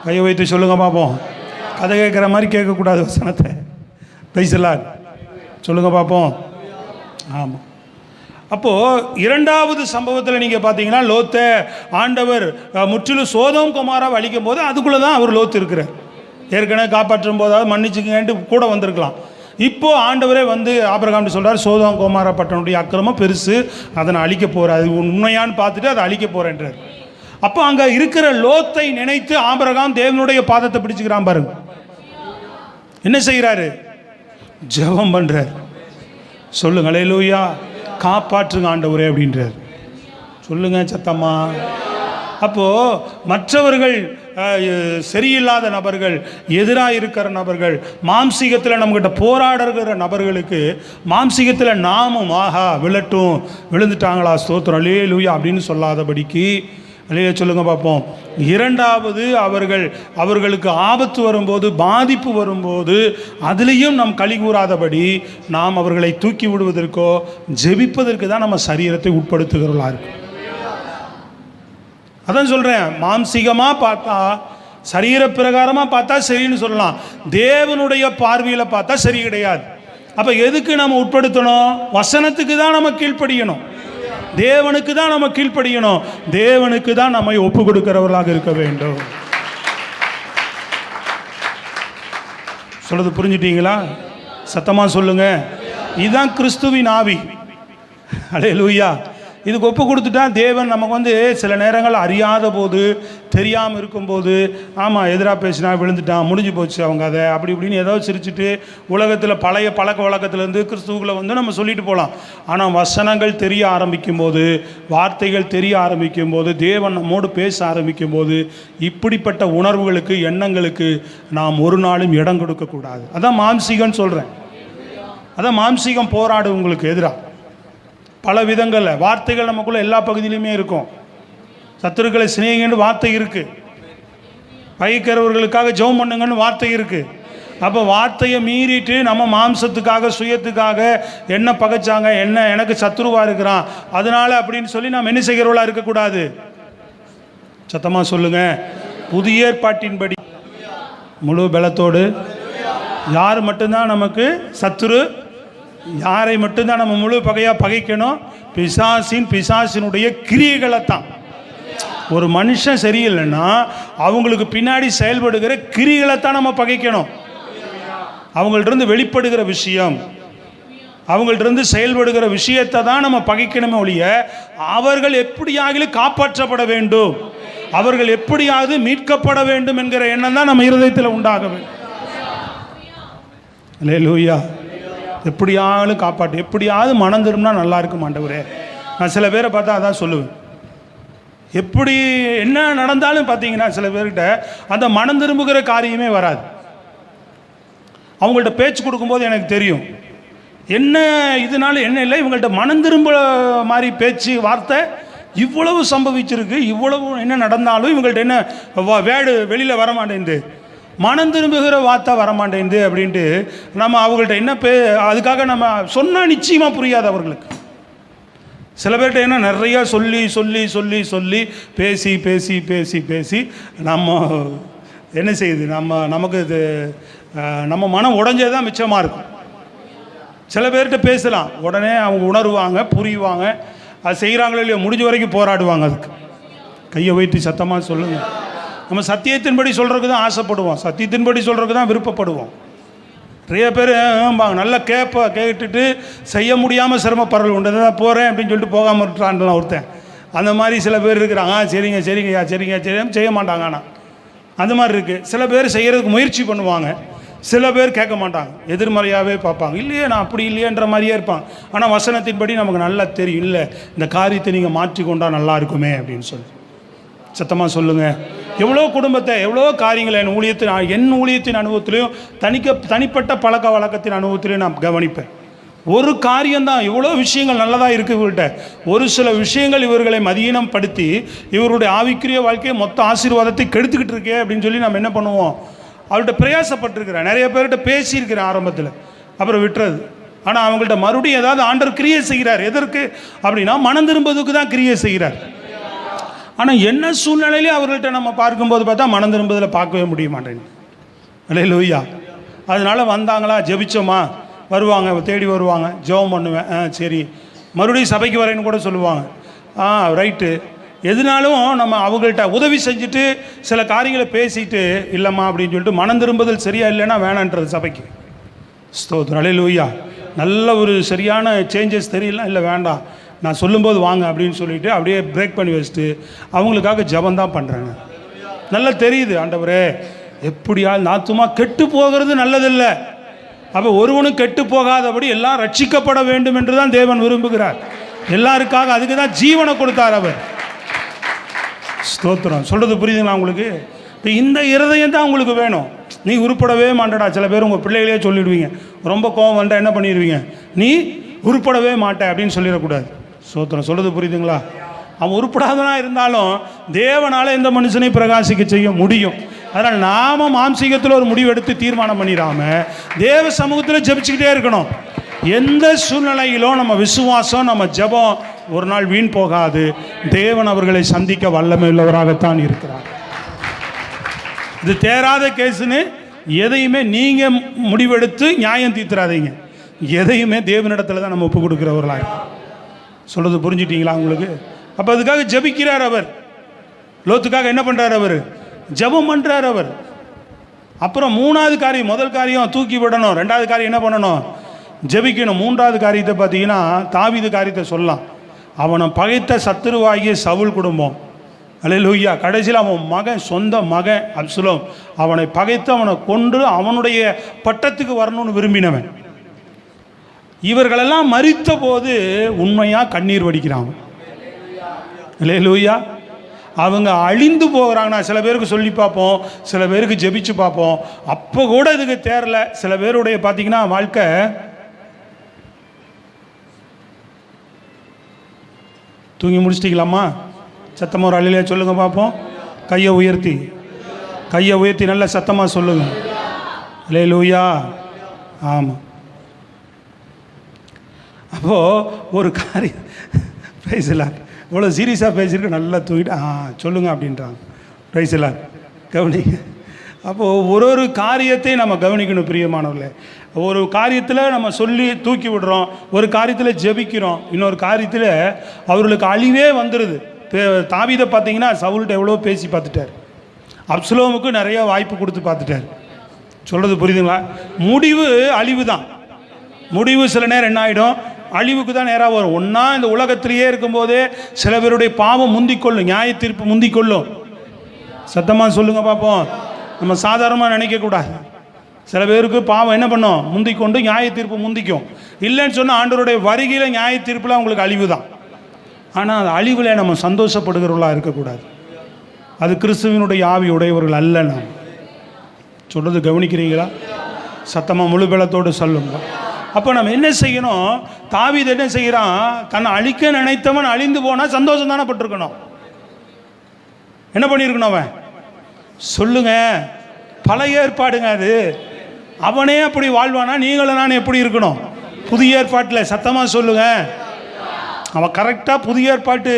கையை வைத்து சொல்லுங்கள் பார்ப்போம். கதை கேட்குற மாதிரி கேட்கக்கூடாது வசனத்தை. பிரைஸ் தி லார்ட், சொல்லுங்கள் பார்ப்போம். ஆமாம். அப்போது இரண்டாவது சம்பவத்தில் நீங்கள் பார்த்தீங்கன்னா லோத்தை ஆண்டவர் முற்றிலும் சோதோம் குமாராவை அழிக்கும் போது அதுக்குள்ளே தான் அவர் லோத்து இருக்கிறார். ஏற்கனவே காப்பாற்றும் போதாவது மன்னிச்சுக்கங்கன்ட்டு கூட வந்திருக்கலாம். இப்போது ஆண்டவரே ஆபிரகாம்ட்டு சொல்கிறார், சோதோம் கோமாரா பட்டணனுடைய அக்கிரமம் பெருசு, அதை நான் அழிக்க போகிறேன், அது உண்மையான்னு பார்த்துட்டு அதை அழிக்க போகிறேன்றார். அப்போ அங்கே இருக்கிற லோத்தை நினைத்து ஆபிரகாம் தேவனுடைய பாதத்தை பிடிச்சுக்கிறான் பாருங்க. என்ன செய்கிறாரு? ஜெபம் பண்ணுறார். சொல்லுங்க அல்லேலூயா, காப்பாற்றுங்க ஆண்டவரே அப்படின்றார். சொல்லுங்க சத்தம்மா. அப்போது மற்றவர்கள் சரியில்லாத நபர்கள், எதிராக இருக்கிற நபர்கள், மாம்சீகத்தில் நம்மகிட்ட போராடுகிற நபர்களுக்கு மாம்சீகத்தில் நாமும் ஆஹா விழட்டும், விழுந்துட்டாங்களா ஸ்தோத்திரம் அல்லேலூயா அப்படின்னு சொல்லாதபடிக்கு அல்லேலூயா சொல்லுங்க பார்ப்போம். இரண்டாவது அவர்களுக்கு ஆபத்து வரும்போது, பாதிப்பு வரும்போது அதுலேயும் நாம் களி கூறாதபடி நாம் அவர்களை தூக்கி விடுவதற்கோ ஜெபிப்பதற்கு தான் நம்ம சரீரத்தை உட்படுத்துகிறவர்களாக இருக்கும். அதான் சொல்கிறேன், மாம்சீகமாக பார்த்தா, சரீர பிரகாரமாக பார்த்தா சரின்னு சொல்லலாம், தேவனுடைய பார்வையில் பார்த்தா சரி கிடையாது. அப்போ எதுக்கு நம்ம உட்படுத்தணும்? வசனத்துக்கு தான் நம்ம கீழ்ப்படியணும், தேவனுக்கு தான் நம்ம கீழ்ப்படியணும், தேவனுக்கு தான் நம்மை ஒப்பு கொடுக்கிறவர்களாக இருக்க வேண்டும். சொல்றது புரிஞ்சுட்டீங்களா? சத்தமாக சொல்லுங்க. இதுதான் கிறிஸ்துவின் ஆவி. அல்லேலூயா. இதுக்கு ஒப்பு கொடுத்துட்டா தேவன் நமக்கு சில நேரங்கள் அறியாத போது, தெரியாமல் இருக்கும்போது, ஆமாம் எதிராக பேசினா விழுந்துட்டான், முடிஞ்சு போச்சு அவங்க அதை அப்படி இப்படின்னு ஏதோ சிரிச்சுட்டு உலகத்தில் பழைய பழக்க வழக்கத்துலேருந்து கிறிஸ்துவுக்குள்ளே நம்ம சொல்லிட்டு போகலாம். ஆனால் வசனங்கள் தெரிய ஆரம்பிக்கும் போது, வார்த்தைகள் தெரிய ஆரம்பிக்கும் போது, தேவன் நம்மோடு பேச ஆரம்பிக்கும் போது, இப்படிப்பட்ட உணர்வுகளுக்கு, எண்ணங்களுக்கு நாம் ஒரு நாளும் இடம் கொடுக்கக்கூடாது. அதான் மாம்சீகம்னு சொல்கிறேன். அதான் மாம்சீகம் போராடு உங்களுக்கு எதிராக பல விதங்களில். வார்த்தைகள் நமக்குள்ள எல்லா பகுதியிலுமே இருக்கும். சத்துருக்களை சிநேகிங்கன்னு வார்த்தை இருக்குது, பகைக்கிறவர்களுக்காக ஜெபம் பண்ணுங்கன்னு வார்த்தை இருக்குது. அப்போ வார்த்தையை மீறிட்டு நம்ம மாம்சத்துக்காக, சுயத்துக்காக, என்ன பகைச்சாங்க, என்ன எனக்கு சத்துருவாக இருக்கிறான் அதனால் அப்படின்னு சொல்லி நாம் என்ன செய்கிறவர்களாக இருக்கக்கூடாது. சத்தமாக சொல்லுங்கள். புதிய ஏற்பாட்டின்படி முழு பலத்தோடு யார் மட்டும்தான் நமக்கு சத்துரு, யாரை மட்டும்தான் நம்ம முழு பகையாக பகைக்கணும்? பிசாசினுடைய கிரியைகளை தான். ஒரு மனுஷன் சரியில்லைன்னா அவங்களுக்கு பின்னாடி செயல்படுகிற கிரியைகளை தான் நம்ம பகைக்கணும். அவங்கள்ட்ட வெளிப்படுகிற விஷயம், அவங்கள்ட்ட செயல்படுகிற விஷயத்தை தான் நம்ம பகைக்கணுமே ஒழிய அவர்கள் எப்படியாவது காப்பாற்றப்பட வேண்டும், அவர்கள் எப்படியாவது மீட்கப்பட வேண்டும் என்கிற எண்ணம் தான் நம்ம இருதயத்தில் உண்டாக வேண்டும். அல்லேலூயா. எப்படியாவது காப்பாற்று, எப்படியாவது மனம் திரும்பினா நல்லா இருக்கும் ஆண்டவரே. நான் சில பேரை பார்த்தா அதான் சொல்லுவேன். எப்படி என்ன நடந்தாலும் பார்த்தீங்கன்னா சில பேர்கிட்ட அந்த மனம் திரும்புகிற காரியமே வராது. அவங்கள்ட்ட பேச்சு கொடுக்கும்போது எனக்கு தெரியும் என்ன இதனால என்ன இல்லை, இவங்கள்ட்ட மனம் திரும்ப மாதிரி பேச்சு வார்த்தை இவ்வளவு சம்பவிச்சிருக்கு, இவ்வளவு என்ன நடந்தாலும் இவங்கள்ட்ட என்ன வேடு வெளியில் வரமாட்டேங்குது, மனம் திரும்புகிற வார்த்தை வரமாட்டேங்குது அப்படின்ட்டு நம்ம அவங்கள்ட்ட என்ன அதுக்காக நம்ம சொன்னால் நிச்சயமாக புரியாது அவர்களுக்கு. சில பேர்கிட்ட என்ன நிறையா சொல்லி சொல்லி சொல்லி சொல்லி பேசி பேசி பேசி பேசி நம்ம என்ன செய்யுது, நமக்கு இது நம்ம மனம் உடஞ்சே தான் மிச்சமாக இருக்கும். சில பேர்கிட்ட பேசலாம், உடனே அவங்க உணர்வாங்க, புரியுவாங்க, அது செய்கிறாங்களோ இல்லையோ முடிஞ்ச வரைக்கும் போராடுவாங்க. அதுக்கு கையை வைத்து சத்தமாக சொல்லுங்கள். நம்ம சத்தியத்தின்படி சொல்கிறதுக்கு தான் ஆசைப்படுவோம், சத்தியத்தின்படி சொல்கிறதுக்கு தான் விருப்பப்படுவோம். நிறைய பேர் நல்லா கேட்டுட்டு செய்ய முடியாமல் சிரமப்படுறது உண்டு. தான் போகிறேன் அப்படின்னு சொல்லிட்டு போகாமல் இருக்கான்லாம் ஒருத்தன். அந்த மாதிரி சில பேர் இருக்கிறாங்க. சரிங்க சரிங்கய்யா சரிங்க செய்ய மாட்டாங்க. ஆனால் அந்த மாதிரி இருக்குது. சில பேர் செய்கிறதுக்கு முயற்சி பண்ணுவாங்க, சில பேர் கேட்க மாட்டாங்க, எதிர்மறையாகவே பார்ப்பாங்க. இல்லையே நான் அப்படி இல்லையன்ற மாதிரியே இருப்பாங்க. ஆனால் வசனத்தின்படி நமக்கு நல்லா தெரியும், இல்லை இந்த காரியத்தை நீங்கள் மாற்றிக்கொண்டா நல்லா இருக்குமே அப்படின்னு சொல்லி. சத்தமாக சொல்லுங்கள். எவ்வளோ குடும்பத்தை, எவ்வளோ காரியங்களை என் ஊழியத்தின் அனுபவத்திலையும் தனிப்பட்ட பழக்க வழக்கத்தின் அனுபவத்திலையும் நான் கவனிப்பேன். ஒரு காரியம்தான், எவ்வளோ விஷயங்கள் நல்லதாக இருக்குது இவர்கிட்ட. ஒரு சில விஷயங்கள் இவர்களை மதியீனம் படுத்தி இவருடைய ஆவிக்குரிய வாழ்க்கையை மொத்த ஆசீர்வாதத்தை கெடுத்துக்கிட்டு இருக்கே அப்படின்னு சொல்லி நம்ம என்ன பண்ணுவோம், அவர்கிட்ட பிரயாசப்பட்டிருக்கிறேன். நிறைய பேர்கிட்ட பேசியிருக்கிறேன் ஆரம்பத்தில், அப்புறம் விட்டுறது. ஆனால் அவங்கள்ட்ட மறுபடியும் ஏதாவது ஆண்டவர் கிரியை செய்கிறார். எதற்கு அப்படின்னா மனம் திரும்புவதுக்கு தான் கிரியை செய்கிறார். ஆனால் என்ன சூழ்நிலையிலே அவர்கள்ட்ட நம்ம பார்க்கும்போது பார்த்தா மனம் திரும்புவதில் பார்க்கவே முடிய மாட்டேங்குது. அல்லேலூயா. அதனால் வந்தாங்களா, ஜெபிச்சோமா, வருவாங்க, தேடி வருவாங்க, ஜெபம் பண்ணுவேன், சரி மறுபடியும் சபைக்கு வரேன்னு கூட சொல்லுவாங்க. ரைட்டு. எதுனாலும் நம்ம அவங்கள்ட்ட உதவி செஞ்சுட்டு சில காரியங்களை பேசிட்டு இல்லைம்மா அப்படின்னு சொல்லிட்டு மனம் திரும்புதல் சரியா இல்லைன்னா வேணான்றது சபைக்கு. ஸ்தோத்திரம். அல்லேலூயா. நல்ல ஒரு சரியான சேஞ்சஸ் தெரியல, இல்லை வேண்டாம் நான் சொல்லும்போது வாங்க அப்படின்னு சொல்லிட்டு அப்படியே பிரேக் பண்ணி வச்சுட்டு அவங்களுக்காக ஜெபம் தான் பண்ணுறாங்க. நல்லா தெரியுது, ஆண்டவரே எப்படியா நாத்துமா கெட்டு போகிறது நல்லதில்லை. அப்போ ஒருவனும் கெட்டு போகாதபடி எல்லாம் ரட்சிக்கப்பட வேண்டும் என்று தான் தேவன் விரும்புகிறார். எல்லாருக்காக அதுக்கு தான் ஜீவனை கொடுத்தார் அவர். ஸ்தோத்திரம். சொல்கிறது புரியுதுங்களா உங்களுக்கு? இப்போ இந்த இருதயம் தான் உங்களுக்கு வேணும். நீ உருப்படவே மாட்டடா. சில பேர் உங்கள் பிள்ளைகளே சொல்லிடுவீங்க, ரொம்ப கோவம் வந்தால் என்ன பண்ணிடுவீங்க, நீ உருப்படவே மாட்டேன் அப்படின்னு சொல்லிடக்கூடாது. ஸ்தோத்திரம். சொல்கிறது புரியுதுங்களா? அவன் உருப்படாதவனாக இருந்தாலும் தேவனால் எந்த மனுஷனையும் பிரகாசிக்க செய்ய முடியும். அதனால் நாம மாம்சீகத்தில் ஒரு முடிவு எடுத்து தீர்மானம் பண்ணிடாம தேவ சமூகத்தில் ஜெபிச்சுக்கிட்டே இருக்கணும். எந்த சூழ்நிலையிலும் நம்ம விசுவாசம், நம்ம ஜெபம் ஒரு நாள் வீண் போகாது. தேவன் அவர்களை சந்திக்க வல்லமை உள்ளவராகத்தான் இருக்கிறார். இது தேராத கேஸுன்னு எதையுமே நீங்கள் முடிவெடுத்து நியாயம் தீர்த்துறாதீங்க. எதையுமே தேவனிடத்தில் தான் நம்ம ஒப்பு கொடுக்குறவர்களாக. சொல்கிறது புரிஞ்சுட்டீங்களா உங்களுக்கு? அப்போ அதுக்காக ஜெபிக்கிறார் அவர். லோத்துக்காக என்ன பண்ணுறார் அவர்? ஜெபம் பண்ணுறார் அவர். அப்புறம் மூணாவது காரியம், முதல் காரியம் தூக்கி விடணும், ரெண்டாவது காரியம் என்ன பண்ணணும், ஜெபிக்கணும். மூன்றாவது காரியத்தை பார்த்தீங்கன்னா தாவீது காரியத்தை சொல்லலாம். அவனை பகைத்த சத்துருவாகிய சவுல் குடும்பம், அல்லேலூயா, கடைசியில் அவன் மகன், சொந்த மகன் அப்சலோம், அவனை பகைத்து அவனை கொன்று அவனுடைய பட்டத்துக்கு வரணும்னு விரும்பினவன். இவர்களெல்லாம் மரித்த போது உண்மையாக கண்ணீர் வடிக்கிறாங்க. அல்லேலூயா. அவங்க அழிந்து போகிறாங்கன்னா சில பேருக்கு சொல்லி பார்ப்போம், சில பேருக்கு ஜெபிச்சு பார்ப்போம், அப்போ கூட இதுக்கு தேரல. சில பேருடைய பார்த்தீங்கன்னா வாழ்க்கை தூங்கி முடிச்சிட்டிங்களாம்மா? சத்தமாக ஒரு அழிலையா சொல்லுங்கள் பார்ப்போம். கையை உயர்த்தி நல்ல சத்தமாக சொல்லுங்கள். அல்லேலூயா. ஆமாம். அப்போது ஒரு காரியம் பிரைஸ்லாம் இவ்வளோ சீரியஸாக பேசியிருக்கு, நல்லா தூக்கிட்டு சொல்லுங்கள் அப்படின்றாங்க. பிரைஸ்லாம் கவனிங்க. அப்போது ஒரு காரியத்தை நம்ம கவனிக்கணும் பிரியமானவர்களே. ஒரு காரியத்தில் நம்ம சொல்லி தூக்கி விடுறோம், ஒரு காரியத்தில் ஜெபிக்கிறோம், இன்னொரு காரியத்தில் அவர்களுக்கு அழிவே வந்துடுது. தாவீதை பார்த்தீங்கன்னா சவுல்கிட்ட எவ்வளோ பேசி பார்த்துட்டார், அப்சலோமுக்கு நிறைய வாய்ப்பு கொடுத்து பார்த்துட்டார். சொல்கிறது புரியுதுங்களா? முடிவு அழிவு தான். முடிவு சில நேரம் என்ன ஆகிடும், அழிவுக்கு தான் நேராக வரும். ஒன்றா இந்த உலகத்திலேயே இருக்கும்போதே சில பேருடைய பாவம் முந்திக்கொள்ளும், நியாய தீர்ப்பு முந்திக்கொள்ளும். சத்தமாக சொல்லுங்கள் பார்ப்போம். நம்ம சாதாரணமாக நினைக்கக்கூடாது. சில பேருக்கு பாவம் என்ன பண்ணும், முந்திக்கொண்டு நியாய தீர்ப்பு முந்திக்கும். இல்லைன்னு சொன்னால் ஆண்டவருடைய வருகையில் நியாய தீர்ப்பில் அவங்களுக்கு அழிவு தான். ஆனால் அந்த அழிவில் நம்ம சந்தோஷப்படுகிறவர்களாக இருக்கக்கூடாது. அது கிறிஸ்துவனுடைய ஆவி உடையவர்கள் அல்ல. நாம் சொல்கிறது கவனிக்கிறீங்களா? சத்தமாக முழு பலத்தோடு சொல்லுங்க. அப்போ நம்ம என்ன செய்யணும்? தாவீது என்ன செய்கிறான், தன்னை அழிக்க நினைத்தவன் அழிந்து போனால் சந்தோஷம் தானே பட்டிருக்கணும். என்ன பண்ணியிருக்கணும் அவன்? சொல்லுங்க, பழைய ஏற்பாடுங்க அது. அவனே அப்படி வாழ்வானா, நீங்களும் நான் எப்படி இருக்கணும் புதிய ஏற்பாட்டில்? சத்தமாக சொல்லுங்க. அவன் கரெக்டாக புதிய ஏற்பாட்டு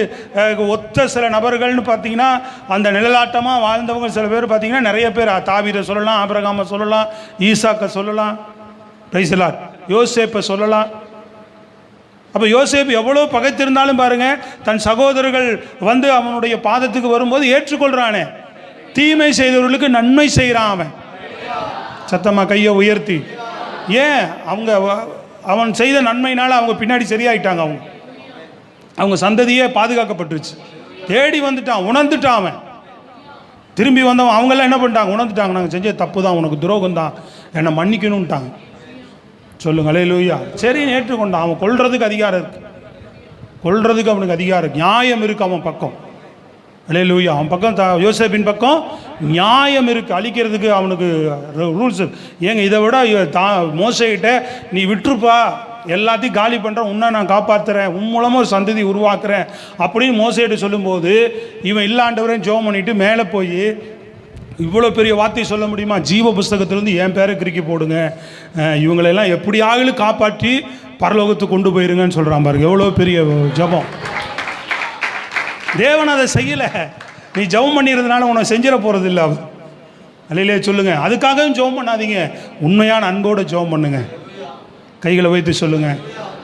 ஒத்த சில நபர்கள்னு பார்த்தீங்கன்னா அந்த நிழலாட்டமாக வாழ்ந்தவங்க சில பேர் பார்த்தீங்கன்னா நிறைய பேர். தாவீதை சொல்லலாம், ஆபிரகாமை சொல்லலாம், ஈசாக்கை சொல்லலாம், பிரைஸ்லாட் யோசேப்பை சொல்லலாம். அப்போ யோசேப்பு எவ்வளோ பகைத்திருந்தாலும் பாருங்கள், தன் சகோதரர்கள் வந்து அவனுடைய பாதத்துக்கு வரும்போது ஏற்றுக்கொள்கிறானே. தீமை செய்தவர்களுக்கு நன்மை செய்கிறான் அவன். சத்தமாக கையை உயர்த்தி ஏன் அவன் செய்த நன்மையினால் அவங்க பின்னாடி சரியாயிட்டாங்க. அவங்க சந்ததியே பாதுகாக்கப்பட்டுருச்சு. தேடி வந்துட்டான், உணர்ந்துட்டான். அவன் திரும்பி வந்தவன் அவங்கெல்லாம் என்ன பண்ணிட்டாங்க? உணர்ந்துட்டாங்க, நாங்கள் செஞ்ச தப்பு தான், உனக்கு துரோகம் தான், என்னை மன்னிக்கணும்ட்டாங்க. சொல்லுங்க அல்லேலூயா. சரி, ஏற்றுக்கொண்டான். அவன் கொல்றதுக்கு அதிகாரம் இருக்கு, கொல்றதுக்கு அவனுக்கு அதிகாரம் இருக்கு, நியாயம் இருக்கு அவன் பக்கம். அல்லேலூயா. அவன் பக்கம் யோசேப்பின் பக்கம் நியாயம் இருக்கு, அழிக்கிறதுக்கு அவனுக்கு ரூல்ஸ் இருக்கு. ஏங்க இதை விட மோசேகிட்ட நீ விட்டுருப்பா, எல்லாத்தையும் காலி பண்ணுறேன், உன்னை நான் காப்பாற்றுறேன், உன் மூலமாக ஒரு சந்ததி உருவாக்குறேன் அப்படின்னு மோசேகிட்ட சொல்லும்போது இவன் இல்லாண்டவரையும் ஜெபம் பண்ணிட்டு மேலே போய் இவ்வளோ பெரிய வார்த்தை சொல்ல முடியுமா? ஜீவ புஸ்தகத்திலேருந்து என் பேரை கிறுக்கி போடுங்க, இவங்களெல்லாம் எப்படியாவது காப்பாற்றி பரலோகத்துக்கு கொண்டு போயிருங்கன்னு சொல்கிறான் பாருங்க. எவ்வளோ பெரிய ஜெபம். தேவன் அதை செய்யலை, நீ ஜெபம் பண்ணிடுறதுனால உனக்கு செஞ்சிட போகிறது இல்லை அவர். அல்லையிலே சொல்லுங்க. அதுக்காகவும் ஜெபம் பண்ணாதீங்க, உண்மையான அன்போடு ஜெபம் பண்ணுங்க. கைகளை வைத்து சொல்லுங்க.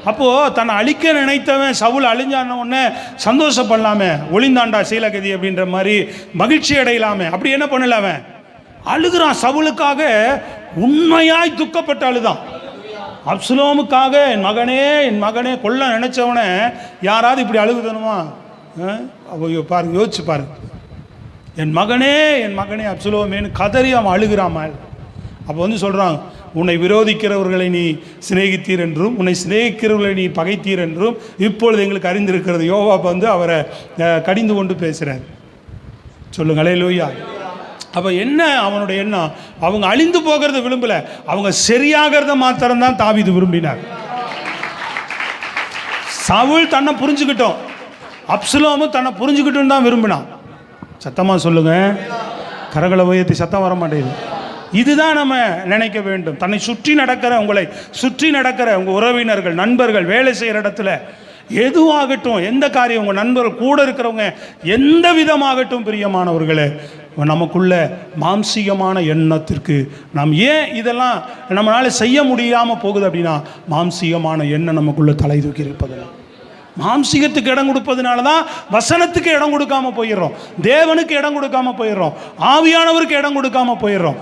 அப்போது தன்னை அழிக்க நினைத்தவன் சவுல் அழிஞ்சான உடனே சந்தோஷப்படலாமே, ஒளிந்தாண்டா சீலகதி அப்படின்ற மாதிரி மகிழ்ச்சி அடையலாமே. அப்படி என்ன பண்ணல, அவன் அழுகிறான். சவுலுக்காக உண்மையாய் துக்கப்பட்ட அழுதான். அப்சலோமுக்காக என் மகனே கொல்ல நினைச்சவனை யாராவது இப்படி அழுகுதணுமா? பாருங்க, யோசிச்சு பாருங்க. என் மகனே அப்சலோமேன்னு கதறி அவன் அழுகிறான். அப்போ சொல்கிறான், உன்னை விரோதிக்கிறவர்களை நீ சிநேகித்தீர் என்றும் உன்னை சிநேகிக்கிறவர்களை நீ பகைத்தீர் என்றும் இப்பொழுது எங்களுக்கு அறிந்திருக்கிறது. யோவாப் அவரை கடிந்து கொண்டு பேசுகிறார். சொல்லுங்க அல்லேலூயா. அப்போ என்ன அவனுடைய எண்ணம்? அவங்க அழிந்து போகிறத விரும்பல, அவங்க சரியாகிறத மாத்திரம்தான் தாவீது விரும்பினார். சவுல் தன்னை புரிஞ்சுக்கிட்டோம், அப்சலோமும் தன்னை புரிஞ்சுக்கிட்டோன்னு தான் விரும்பினான். சத்தமாக சொல்லுங்க, கரங்களை உயர்த்தி, சத்தம் வர மாட்டேங்குது. இதுதான் நம்ம நினைக்க வேண்டும். தன்னை சுற்றி நடக்கிற, உங்களை சுற்றி நடக்கிற உங்கள் உறவினர்கள், நண்பர்கள், வேலை செய்கிற இடத்துல எதுவாகட்டும், எந்த காரியம், உங்கள் நண்பர்கள் கூட இருக்கிறவங்க எந்த விதமாகட்டும், பிரியமானவர்களே, நமக்குள்ள மாம்சீகமான எண்ணத்திற்கு நாம் ஏன் இதெல்லாம் நம்மளால் செய்ய முடியாமல் போகுது அப்படின்னா, மாம்சீகமான எண்ணம் நமக்குள்ள தலை தூக்கி இருப்பதில்லை. மாம்சீகத்துக்கு இடம் கொடுப்பதுனால தான் வசனத்துக்கு இடம் கொடுக்காம போயிடுறோம், தேவனுக்கு இடம் கொடுக்காம போயிடுறோம், ஆவியானவருக்கு இடம் கொடுக்காம போயிடுறோம்.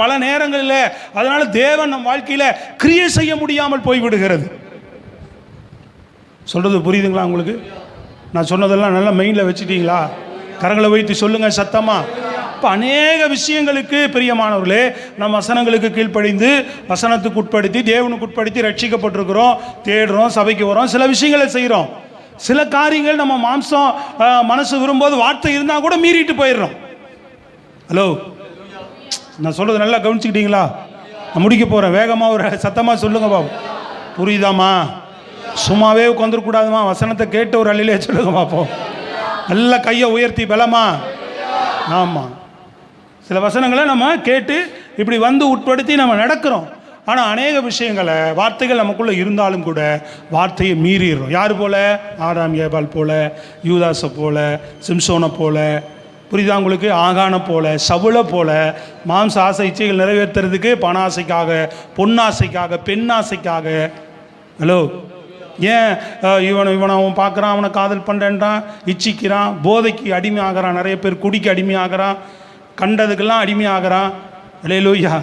பல நேரங்களில் அதனால தேவன் நம் வாழ்க்கையில் கிரியை செய்ய முடியாமல் போய்விடுகிறது. சொல்றது புரியுதுங்களா உங்களுக்கு? நான் சொன்னதெல்லாம் நல்லா மெயினில் வச்சுட்டீங்களா? கரங்களை வைத்து சொல்லுங்க சத்தமா. இப்போ அநேக விஷயங்களுக்கு பிரியமானவர்களே, நம் வசனங்களுக்கு கீழ்ப்படிந்து வசனத்துக்கு உட்படுத்தி தேவனுக்கு உட்படுத்தி ரட்சிக்கப்பட்டிருக்கிறோம், தேடுறோம், சபைக்கு வரோம், சில விஷயங்களை செய்கிறோம். சில காரியங்கள் நம்ம மாம்சம் மனசு விரும்போது வார்த்தை இருந்தால் கூட மீறிட்டு போயிடுறோம். ஹலோ, நான் சொல்கிறது நல்லா கவனிச்சுக்கிட்டீங்களா? நான் முடிக்க போகிறேன், வேகமாக ஒரு சத்தமாக சொல்லுங்க பாபு. புரியுதாம்மா? சும்மாவே உட்காந்துருக்கூடாதுமா, வசனத்தை கேட்டு ஒரு அள்ளிலே சொல்லுங்க பாப்போம். நல்ல கையை உயர்த்தி பலமா. ஆமாம், சில வசனங்களை நம்ம கேட்டு இப்படி வந்து உட்படுத்தி நம்ம நடக்கிறோம். ஆனால் அநேக விஷயங்களை, வார்த்தைகள் நமக்குள்ளே இருந்தாலும் கூட வார்த்தையை மீறிடுறோம். யார் போல? ஆதாம் ஏபால் போல, யூதாஸை போல, சிம்சோனை போல, புரியுதா உங்களுக்கு? ஆகான போல, சவுளை போல, மாம்ச ஆசை இச்சைகள் நிறைவேற்றுறதுக்கு பண ஆசைக்காக, பொன்னாசைக்காக, பெண்ணாசைக்காக. ஹலோ, ஏன் இவனை அவன் பார்க்குறான், அவனை காதல் பண்ணுறேன்றான், இச்சிக்கிறான், போதைக்கு அடிமை ஆகிறான், நிறைய பேர் குடிக்கு அடிமை ஆகிறான், கண்டதுக்கெல்லாம் அடிமை ஆகிறான். அல்லேலூயா.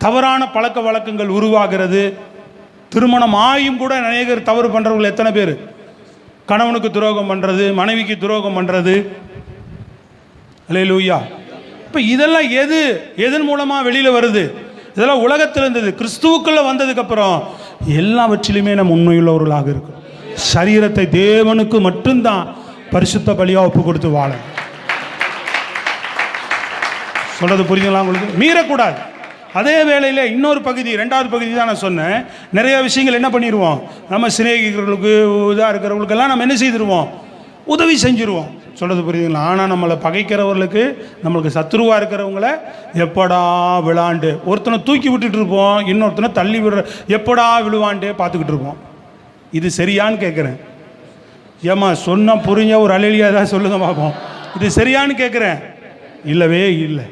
தவறான பழக்க வழக்கங்கள் உருவாகிறது. திருமணம் ஆயும் கூட அநேகர் தவறு பண்ணுறவர்கள் எத்தனை பேர்? கணவனுக்கு துரோகம் பண்ணுறது, மனைவிக்கு துரோகம் பண்ணுறது. அல்லேலூயா. இப்போ இதெல்லாம் எதன் மூலமாக வெளியில் வருது? இதெல்லாம் உலகத்தில் இருந்தது. கிறிஸ்துவுக்குள்ளே வந்ததுக்கப்புறம் எல்லாவற்றிலுமே நம்ம உண்மையுள்ளவர்களாக இருக்கும். சரீரத்தை தேவனுக்கு மட்டும்தான் பரிசுத்த பலியாக ஒப்பு கொடுத்து வாழ. சொல்கிறது புரியுதுங்களா உங்களுக்கு? மீறக்கூடாது. அதே வேளையில் இன்னொரு பகுதி, ரெண்டாவது பகுதி தான் நான் சொன்னேன். நிறைய விஷயங்கள் என்ன பண்ணிடுவோம், நம்ம சிநேகிக்கிறவர்களுக்கு இதாக இருக்கிறவங்களுக்கெல்லாம் நம்ம என்ன செய்திருவோம், உதவி செஞ்சுருவோம். சொல்கிறது புரியுதுங்களா? ஆனால் நம்மளை பகைக்கிறவர்களுக்கு, நம்மளுக்கு சத்துருவாக இருக்கிறவங்கள எப்படா விழாண்டு ஒருத்தனை தூக்கி விட்டுட்டு இருப்போம், இன்னொருத்தனை தள்ளி விடுற, எப்படா விழுவாண்டே பார்த்துக்கிட்டு இருப்போம். இது சரியான்னு கேட்குறேன். ஏம்மா சொன்னால் புரிஞ்ச ஒரு அலையிலியாக தான் சொல்லுங்கள் பார்ப்போம். இது சரியான்னு கேட்குறேன். இல்லவே இல்லை.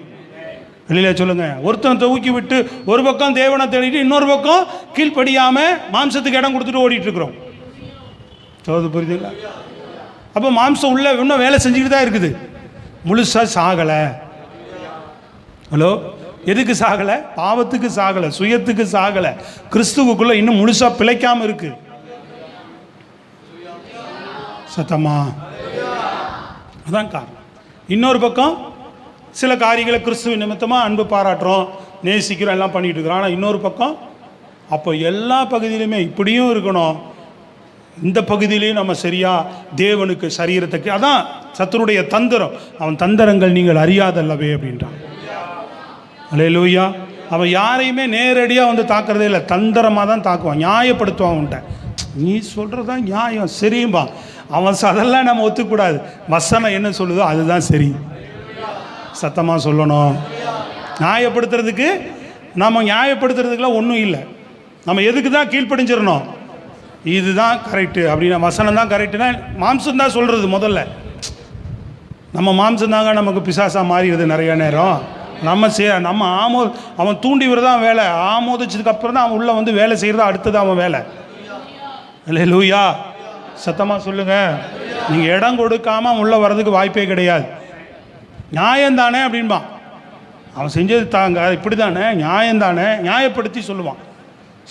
வெளியில சொல்லுங்கள். ஒருத்தனை தூக்கி விட்டு ஒரு பக்கம் தேவனை தேடிட்டு இன்னொரு பக்கம் கீழ்ப்படியாமல் மாம்சத்துக்கு இடம் கொடுத்துட்டு ஓடிட்டு இருக்கிறோம். சொல்றது புரியுதுங்களா? அப்போ மாம்சம் உள்ள இன்னும் வேலை செஞ்சுக்கிட்டு தான் இருக்குது, முழுசாக சாகலை. ஹலோ, எதுக்கு சாகலை? பாவத்துக்கு சாகலை, சுயத்துக்கு சாகலை, கிறிஸ்துவுக்குள்ள இன்னும் முழுசா பிழைக்காம இருக்கு. சத்தமா? அதான் காரணம். இன்னொரு பக்கம் சில காரியங்களை கிறிஸ்துவ நிமித்தமாக அன்பு பாராட்டுறோம், நேசிக்கிறோம், எல்லாம் பண்ணிட்டு இருக்கிறோம். ஆனால் இன்னொரு பக்கம் அப்போ எல்லா பகுதியிலுமே இப்படியும் இருக்கணும், இந்த பகுதியிலையும் நம்ம சரியா தேவனுக்கு சரீரத்துக்கு. அதான் சத்துருடைய தந்திரம். அவன் தந்திரங்கள் நீங்கள் அறியாதல்லவே அப்படின்றான். அல்லேலூயா. அவன் யாரையுமே நேரடியாக வந்து தாக்குறதே இல்லை, தந்திரமாக தான் தாக்குவான், நியாயப்படுத்துவான். அவன்கிட்ட நீ சொல்கிறது தான் நியாயம் சரியும்பா. அவன் அதெல்லாம் நம்ம ஒத்துக்கூடாது. வசனம் என்ன சொல்லுதோ அதுதான் சரி. சத்தமாக சொல்லணும். நியாயப்படுத்துறதுக்கு நம்ம நியாயப்படுத்துறதுக்குலாம் ஒன்றும் இல்லை. நம்ம எதுக்கு தான் கீழ்ப்படிஞ்சிடணும், இதுதான் கரெக்டு அப்படின்னா, வசனம் தான் கரெக்டுனா மாம்சம் தான் சொல்கிறது. முதல்ல நம்ம மாம்சந்தாங்க நமக்கு பிசாசாக மாறிடுது நிறைய நேரம். நம்ம அவன் தூண்டி விடுறதான் வேலை. ஆமோதிச்சதுக்கப்புறம் தான் அவன் உள்ளே வந்து வேலை செய்கிறதா அடுத்தது அவன் வேலை. அல்லேலூயா. சத்தமாக சொல்லுங்கள். நீங்கள் இடம் கொடுக்காமல் அவன் உள்ளே வர்றதுக்கு வாய்ப்பே கிடையாது. நியாயந்தானே அப்படின்பான். அவன் செஞ்சது தாங்க இப்படி தானே, நியாயந்தானே, நியாயப்படுத்தி சொல்லுவான்.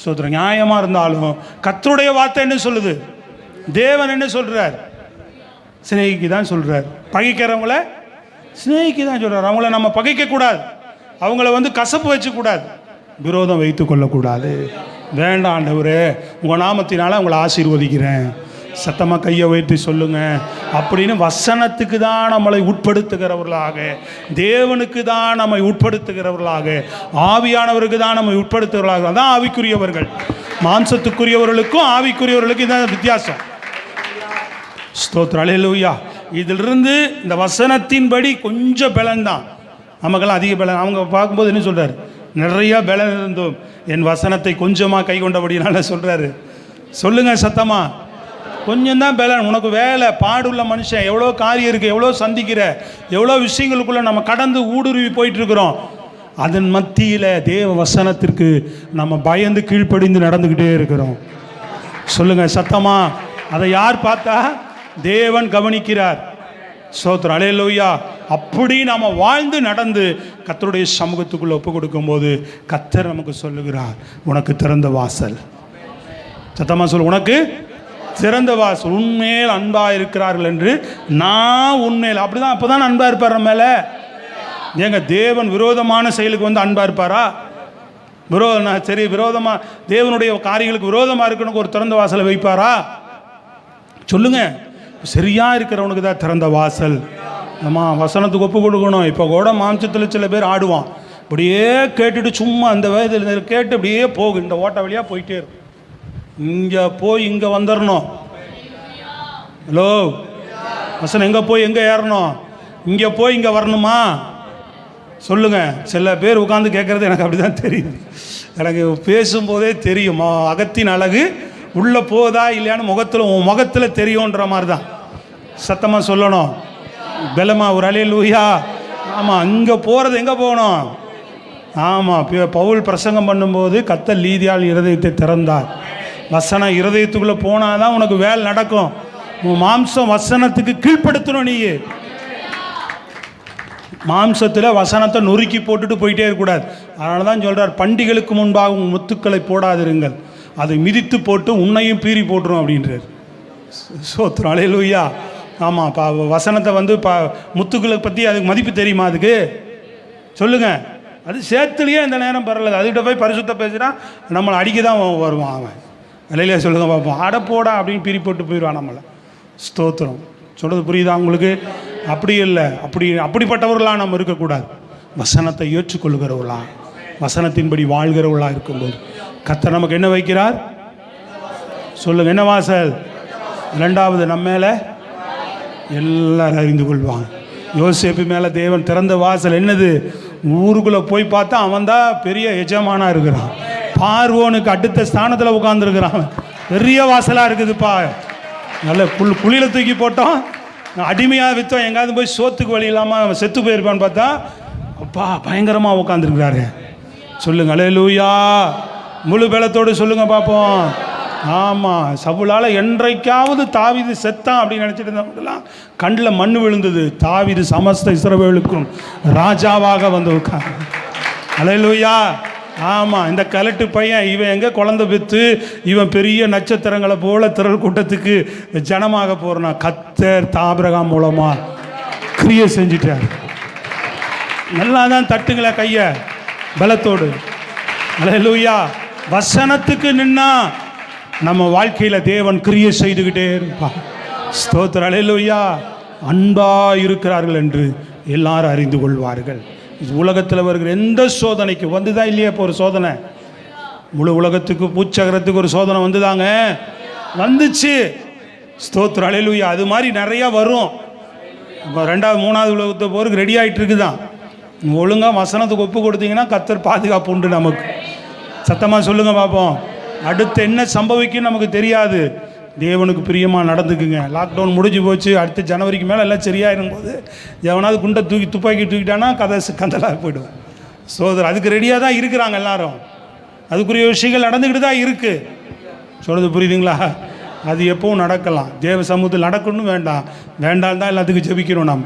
சோதர நியாயமாக இருந்தாலும் கர்த்தருடைய வார்த்தை என்ன சொல்லுது? தேவன் என்ன சொல்கிறார்? சிநேகிக்கு தான் சொல்கிறார். பகைக்கிறவங்கள சிநேகிக்கு தான் சொல்கிறார். அவங்கள நம்ம பகைக்கக்கூடாது, அவங்கள வந்து கசப்பு வச்சுக்கூடாது, விரோதம் வைத்து கொள்ளக்கூடாது. வேண்டாம் ஆண்டவரே, உங்கள் நாமத்தினால அவங்கள ஆசீர்வதிக்கிறேன். சத்தமாக கையை உயர்த்தி சொல்லுங்க அப்படின்னு வசனத்துக்கு தான் நம்மளை உட்படுத்துகிறவர்களாக, தேவனுக்கு தான் நம்மை உட்படுத்துகிறவர்களாக, ஆவியானவருக்கு தான் நம்மை உட்படுத்துகிறவர்களாக. அதான் ஆவிக்குரியவர்கள். மாம்சத்துக்குரியவர்களுக்கும் ஆவிக்குரியவர்களுக்கும் இதான் வித்தியாசம். ஸ்தோத்திரம். அல்லேலூயா. இதிலிருந்து இந்த வசனத்தின்படி கொஞ்சம் பலன் தான், நமக்கெல்லாம் அதிக பலன். அவங்க பார்க்கும்போது என்ன சொல்கிறார்? நிறையா பலன் இருந்தோம், என் வசனத்தை கொஞ்சமாக கை கொண்டபடினால சொல்கிறாரு. சொல்லுங்கள் சத்தமாக. கொஞ்சம் தான் பலன். உனக்கு வேலை பாடுள்ள மனுஷன், எவ்வளோ காரியம் இருக்குது, எவ்வளோ சந்திக்கிற, எவ்வளோ விஷயங்களுக்குள்ளே நம்ம கடந்து ஊடுருவி போயிட்டுருக்குறோம். அதன் மத்தியில் தேவ வசனத்திற்கு நம்ம பயந்து கீழ்ப்படிந்து நடந்துக்கிட்டே இருக்கிறோம். சொல்லுங்கள் சத்தமாக. அதை யார் பார்த்தா? தேவன் கவனிக்கிறார். ஸ்தோத்திரம். அல்லேலூயா. அப்படி நாம் வாழ்ந்து நடந்து கர்த்தருடைய சமூகத்துக்குள்ளே ஒப்பு கொடுக்கும்போது கர்த்தர் நமக்கு சொல்லுகிறார், உனக்கு திறந்த வாசல். சத்தமாக சொல்லு, உனக்கு திறந்த வாசல். உன்மேல் அன்பாக இருக்கிறார்கள் என்று நான் உன்மேல். அப்படி தான், அப்போ தான் அன்பாக இருப்பார் நம்ம மேலே. ஏங்க தேவன் விரோதமான செயலுக்கு வந்து அன்பாக இருப்பாரா? சரி, விரோதமாக தேவனுடைய காரியங்களுக்கு விரோதமாக இருக்கணும் ஒரு திறந்த வாசலை வைப்பாரா? சொல்லுங்க. சரியாக இருக்கிறவனுக்கு தான் திறந்த வாசல். ஆமாம், வசனத்துக்கு ஒப்பு கொடுக்கணும். இப்போ கூட மாம்சத்தில் சில பேர் ஆடுவான், இப்படியே கேட்டுட்டு சும்மா அந்த வயதில் கேட்டு அப்படியே போகும், இந்த ஓட்ட வழியாக போயிட்டே இருக்கும். இங்கே போய் இங்கே வந்துடணும். ஹலோ, வசனம் எங்கே போய் எங்கே ஏறணும்? இங்கே போய் இங்கே வரணுமா? சொல்லுங்கள். சில பேர் உட்காந்து கேட்குறது எனக்கு அப்படி தான் தெரியுது. எனக்கு பேசும்போதே தெரியும் அகத்தின் அழகு உள்ளே போதா இல்லையான்னு உன் முகத்தில் தெரியுன்ற மாதிரி தான். சத்தமாக சொல்லணும். பெலமா ஒரு அல்லேலூயா. ஆமாம், இங்கே போகிறது எங்கே போகணும்? ஆமாம், பவுல் பிரசங்கம் பண்ணும்போது கர்த்தர் லீதியால் இருதயத்தை திறந்தார். வசனம் இருதயத்துக்குள்ளே போனால் தான் உனக்கு வேலை நடக்கும். உன் மாம்சம் வசனத்துக்கு கீழ்ப்படுத்தணும். நீ மாம்சத்தில் வசனத்தை நொறுக்கி போட்டுட்டு போயிட்டே இருக்கக்கூடாது. அதனால தான் சொல்கிறார், பண்டிகைகளுக்கு முன்பாக உன் முத்துக்களை போடாதிருங்கள், அதை மிதித்து போட்டு உன்னையும் பீறி போட்டுரும் அப்படின்றார். ஸ்தோத்திரம். அல்லேலூயா. ஆமாம், வசனத்தை வந்து முத்துக்களை பற்றி அதுக்கு மதிப்பு தெரியுமா? அதுக்கு சொல்லுங்கள். அது சேர்த்துலையே இந்த நேரம் பரவாயில்ல. அதுக்கிட்ட போய் பரிசுத்த பேசுகிறா நம்மளை அடிக்க தான் வருவான் அவன். இல்லையா? சொல்லுங்க பார்ப்போம். அடப்போடா அப்படின்னு பிரி போட்டு போயிடுவான் நம்மளை. ஸ்தோத்திரம். சொல்கிறது புரியுதா உங்களுக்கு? அப்படி இல்லை. அப்படிப்பட்டவர்களாக நம்ம இருக்கக்கூடாது. வசனத்தை ஏற்றுக்கொள்கிறவர்களா, வசனத்தின்படி வாழ்கிறவர்களாக இருக்கும்போது கர்த்தர் நமக்கு என்ன வைக்கிறார்? சொல்லுங்க. என்ன வாசல்? ரெண்டாவது, நம்ம மேலே எல்லாரும் அறிந்து கொள்வாங்க. யோசேப்பு மேலே தேவன் திறந்த வாசல் என்னது? ஊருக்குள்ளே போய் பார்த்தா அவன் தான் பெரிய எஜமானா இருக்கிறான். பார்வோனுக்கு அடுத்த ஸ்தானத்தில் உட்காந்துருக்கிறான். பெரிய வாசலாக இருக்குதுப்பா. நல்ல குழியில் தூக்கி போட்டோம், அடிமையாக விற்றோம், எங்காவது போய் சோத்துக்கு வழி இல்லாமல் செத்து போயிருப்பான்னு பார்த்தா அப்பா பயங்கரமாக உட்காந்துருக்கிறாரு. சொல்லுங்க அல்லேலூயா. முழு பலத்தோடு சொல்லுங்க பார்ப்போம். ஆமாம், சவுலால் என்றைக்காவது தாவீது செத்தான் அப்படின்னு நினச்சிட்டு இருந்தவங்கலாம் கண்ணில் மண் விழுந்தது. தாவீது சமஸ்த இஸ்ரவேலுக்கும் ராஜாவாக வந்து உட்கார்ந்து. அல்லேலூயா. ஆமாம், இந்த கலட்டு பையன் இவன் எங்கே குழந்தை பெற்று இவன் பெரிய நட்சத்திரங்களை போல திரள் கூட்டத்துக்கு ஜனமாக போகிறனா, கர்த்தர் ஆபிரகாம் மூலமாக கிரியை செஞ்சிட்டார். நல்லா தான் தட்டுங்கள கையை பலத்தோடு. அல்லேலூயா. வசனத்துக்கு நின்னா நம்ம வாழ்க்கையில் தேவன் கிரியை செய்துக்கிட்டே இருப்பான். ஸ்தோத்திரம். அல்லேலூயா. அன்பா இருக்கிறார்கள் என்று எல்லாரும் அறிந்து கொள்வார்கள். உலகத்தில் வருகிற எந்த சோதனைக்கு வந்துதான் இல்லையா? இப்போ ஒரு சோதனை முழு உலகத்துக்கு பூச்சகரத்துக்கு ஒரு சோதனை வந்துதாங்க, வந்துச்சு. ஸ்தோத்திரம். அல்லேலூயா. அது மாதிரி நிறையா வரும். இப்போ 2வது 3வது உலகத்தை போருக்கு ரெடி ஆகிட்டு இருக்குதான். ஒழுங்காக வசனத்துக்கு ஒப்பு கொடுத்தீங்கன்னா கர்த்தர் பாதுகாப்பு உண்டு நமக்கு. சத்தமாக சொல்லுங்க பார்ப்போம். அடுத்து என்ன சம்பவிக்கும் நமக்கு தெரியாது. தேவனுக்கு பிரியமாக நடந்துக்குங்க. லாக்டவுன் முடிஞ்சு போச்சு, அடுத்து ஜனவரிக்கு மேலே எல்லாம் சரியாயிடும் போது எவனாவது குண்டை துப்பாக்கி தூக்கிட்டானா கதை கந்தலாக போய்டும். சோதர் அதுக்கு ரெடியாக தான் இருக்கிறாங்க எல்லாரும். அதுக்குரிய விஷயங்கள் நடந்துக்கிட்டு தான் இருக்குது. சொல்கிறது புரியுதுங்களா? அது எப்பவும் நடக்கலாம். தேவ சமூகத்தில் நடக்கணும் வேண்டாம், வேண்டாம் தான் எல்லாத்துக்கும் ஜெபிக்கணும். நம்ம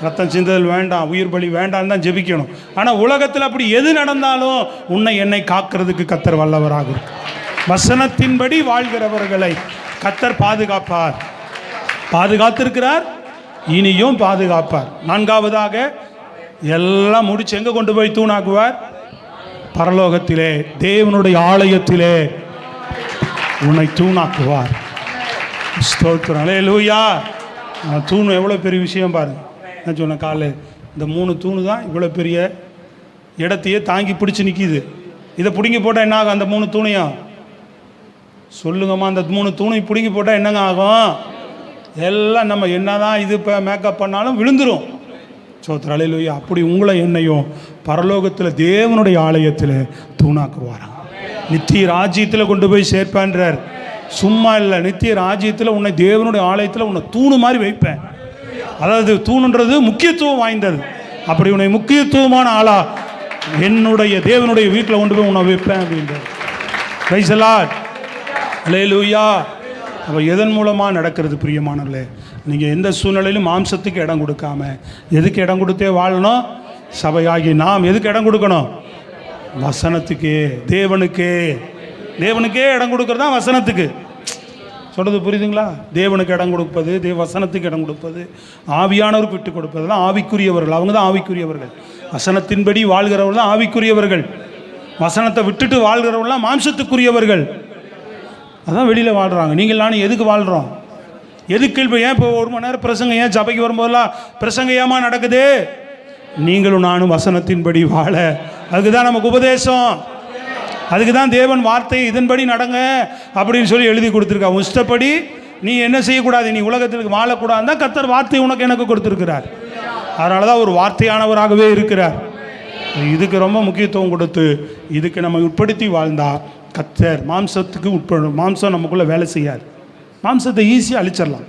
ரத்தம் சிந்துதல் வேண்டாம், உயிர் பலி வேண்டாம் தான் ஜெபிக்கணும். ஆனால் உலகத்தில் அப்படி எது நடந்தாலும் உன்னை என்னை காக்கிறதுக்கு கர்த்தர் வல்லவராக இருக்கு. வசனத்தின்படி வாழ்கிறவர்களை கர்த்தர் பாதுகாப்பார், பாதுகாத்திருக்கிறார், இனியும் பாதுகாப்பார். 4வதாக எல்லாம் முடிச்சு எங்கே கொண்டு போய் தூணாக்குவார்? பரலோகத்திலே தேவனுடைய ஆலயத்திலே உன்னை தூணாக்குவார். ஸ்தோத்திரம். அல்லேலூயா. தூண் எவ்வளோ பெரிய விஷயம் பாருங்க. நான் சொன்ன காலையில் இந்த 3 தூணு தான் இவ்வளோ பெரிய இடத்தையே தாங்கி பிடிச்சி நிற்கிது. இதை பிடுங்கி போட்டால் என்ன ஆகும்? அந்த 3 தூணையும் சொல்லுங்கம்மா. அந்த 3 தூணை பிடுங்கி போட்டால் என்னங்க ஆகும்? எல்லாம் நம்ம என்ன தான் இது இப்போ மேக்கப் பண்ணாலும் விழுந்துடும். ஸ்தோத்திரம். அல்லேலூயா. அப்படி உங்களை என்னையும் பரலோகத்தில் தேவனுடைய ஆலயத்தில் தூணாக்குவாராம். நித்திய ராஜ்யத்தில் கொண்டு போய் சேர்ப்பான்றார். சும்மா இல்லை, நித்திய ராஜ்யத்தில் உன்னை தேவனுடைய ஆலயத்தில் உன்னை தூணு மாதிரி வைப்பேன். அதாவது தூணுன்றது முக்கியத்துவம் வாய்ந்தது. அப்படி உன்னை முக்கியத்துவமான ஆளா என்னுடைய தேவனுடைய வீட்டில் கொண்டு போய் உன்னை வைப்பேன் அப்படின்றார். Praise the lord. அல்லேலூயா. அப்போ எதன் மூலமாக நடக்கிறது பிரியமானவர்களே? நீங்கள் எந்த சூழ்நிலையிலும் மாம்சத்துக்கு இடம் கொடுக்காம எதுக்கு இடம் கொடுத்தே வாழணும்? சபையாகி நாம் எதுக்கு இடம் கொடுக்கணும்? வசனத்துக்கே, தேவனுக்கே. தேவனுக்கே இடம் கொடுக்கறது தான் வசனத்துக்கு. சொல்கிறது புரியுதுங்களா? தேவனுக்கு இடம் கொடுப்பது, வசனத்துக்கு இடம் கொடுப்பது, ஆவியானவருக்கு விட்டு கொடுப்பதெல்லாம் ஆவிக்குரியவர்கள். அவங்க தான் ஆவிக்குரியவர்கள். வசனத்தின்படி வாழ்கிறவர்கள் தான் ஆவிக்குரியவர்கள். வசனத்தை விட்டுட்டு வாழ்கிறவர்கள்லாம் மாம்சத்துக்குரியவர்கள். அதான் வெளியில் வாழ்கிறாங்க. நீங்கள் நானும் எதுக்கு வாழ்கிறோம்? எதுக்கு இப்போ ஏன் இப்போ 1 மணி நேரம் பிரசங்கம் ஏன் சபைக்கு வரும்போதெல்லாம் பிரசங்கம் ஏமா நடக்குது? நீங்களும் நானும் வசனத்தின்படி வாழ, அதுக்கு தான் நமக்கு உபதேசம். அதுக்கு தான் தேவன் வார்த்தை இதன்படி நடங்க அப்படின்னு சொல்லி எழுதி கொடுத்துருக்கா. இஷ்டப்படி நீ என்ன செய்யக்கூடாது, நீ உலகத்திற்கு வாழக்கூடாது தான் கர்த்தர் வார்த்தை உனக்கு எனக்கு கொடுத்துருக்கிறார். அதனால தான் ஒரு வார்த்தையானவராகவே இருக்கிறார். இதுக்கு ரொம்ப முக்கியத்துவம் கொடுத்து இதுக்கு நம்ம உட்படுத்தி வாழ்ந்தா கர்த்தர் மாம்சத்துக்கு உட்படும். மாம்சம் நமக்குள்ளே வேலை செய்யாது. மாம்சத்தை ஈஸியாக அழிச்சிடலாம்.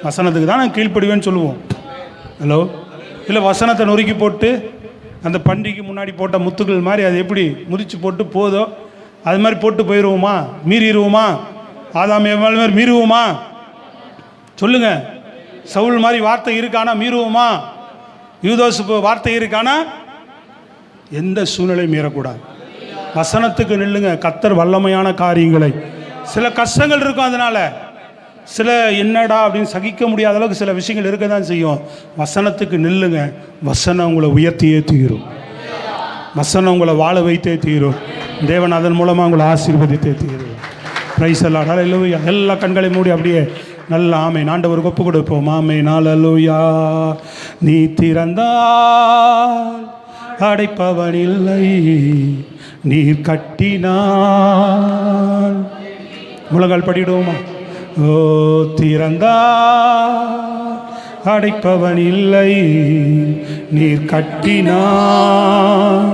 வசனத்துக்கு தான் நான் கீழ்ப்படுவேன்னு சொல்லுவோம். ஹலோ, இல்லை வசனத்தை நொறுக்கி போட்டு அந்த பண்டிகைக்கு முன்னாடி போட்ட முத்துக்கள் மாதிரி அது எப்படி முறிச்சு போட்டு போதோ அது மாதிரி போட்டு போயிடுவோமா? மீறிடுவோமா? ஆதாம் ஏவாள் மாதிரி மீறுவோமா? சொல்லுங்கள். சவுல் மாதிரி வார்த்தை இருக்கானா மீறுவோமா? யூதோசு வார்த்தை இருக்கானா? எந்த சூழ்நிலை மீறக்கூடாது. வசனத்துக்கு நில்லுங்க. கர்த்தர் வல்லமையான காரியங்களை, சில கஷ்டங்கள் இருக்கும், அதனால் சில என்னடா அப்படின்னு சகிக்க முடியாத அளவுக்கு சில விஷயங்கள் இருக்க தான் செய்யும். வசனத்துக்கு நில்லுங்க. வசனம் உங்களை உயர்த்தியே தீரும். வசனம் உங்களை வாழ வைத்தே தீரும். தேவன் அதன் மூலமாக உங்களை ஆசீர்வதித்தே தீரும். Praise the lord. அல்லேலூயா. எல்லா கண்களை மூடி அப்படியே நல்ல ஆமென் ஆண்டவருக்கு ஒப்பு கொடுப்போம். ஆமென். அல்லேலூயா. நீ திறந்தால் அடைப்பவன் இல்லை, நீர் கட்டினான். முழங்கால் படிடுவோமா? ஓ திறந்தால் அடைப்பவன் இல்லை, நீர் கட்டினான்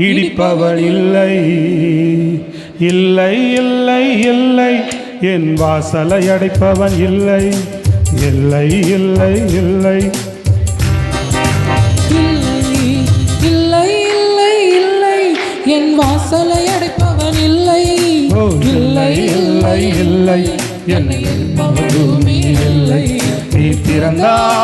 இடிப்பவன் இல்லை. இல்லை இல்லை இல்லை, என் வாசலை அடைப்பவன் இல்லை. இல்லை இல்லை இல்லை,
என் வாசலை அடைப்பவன் இல்லை.
இல்லை இல்லை இல்லை, என்னை
இல்லை.
நீ திறந்தால்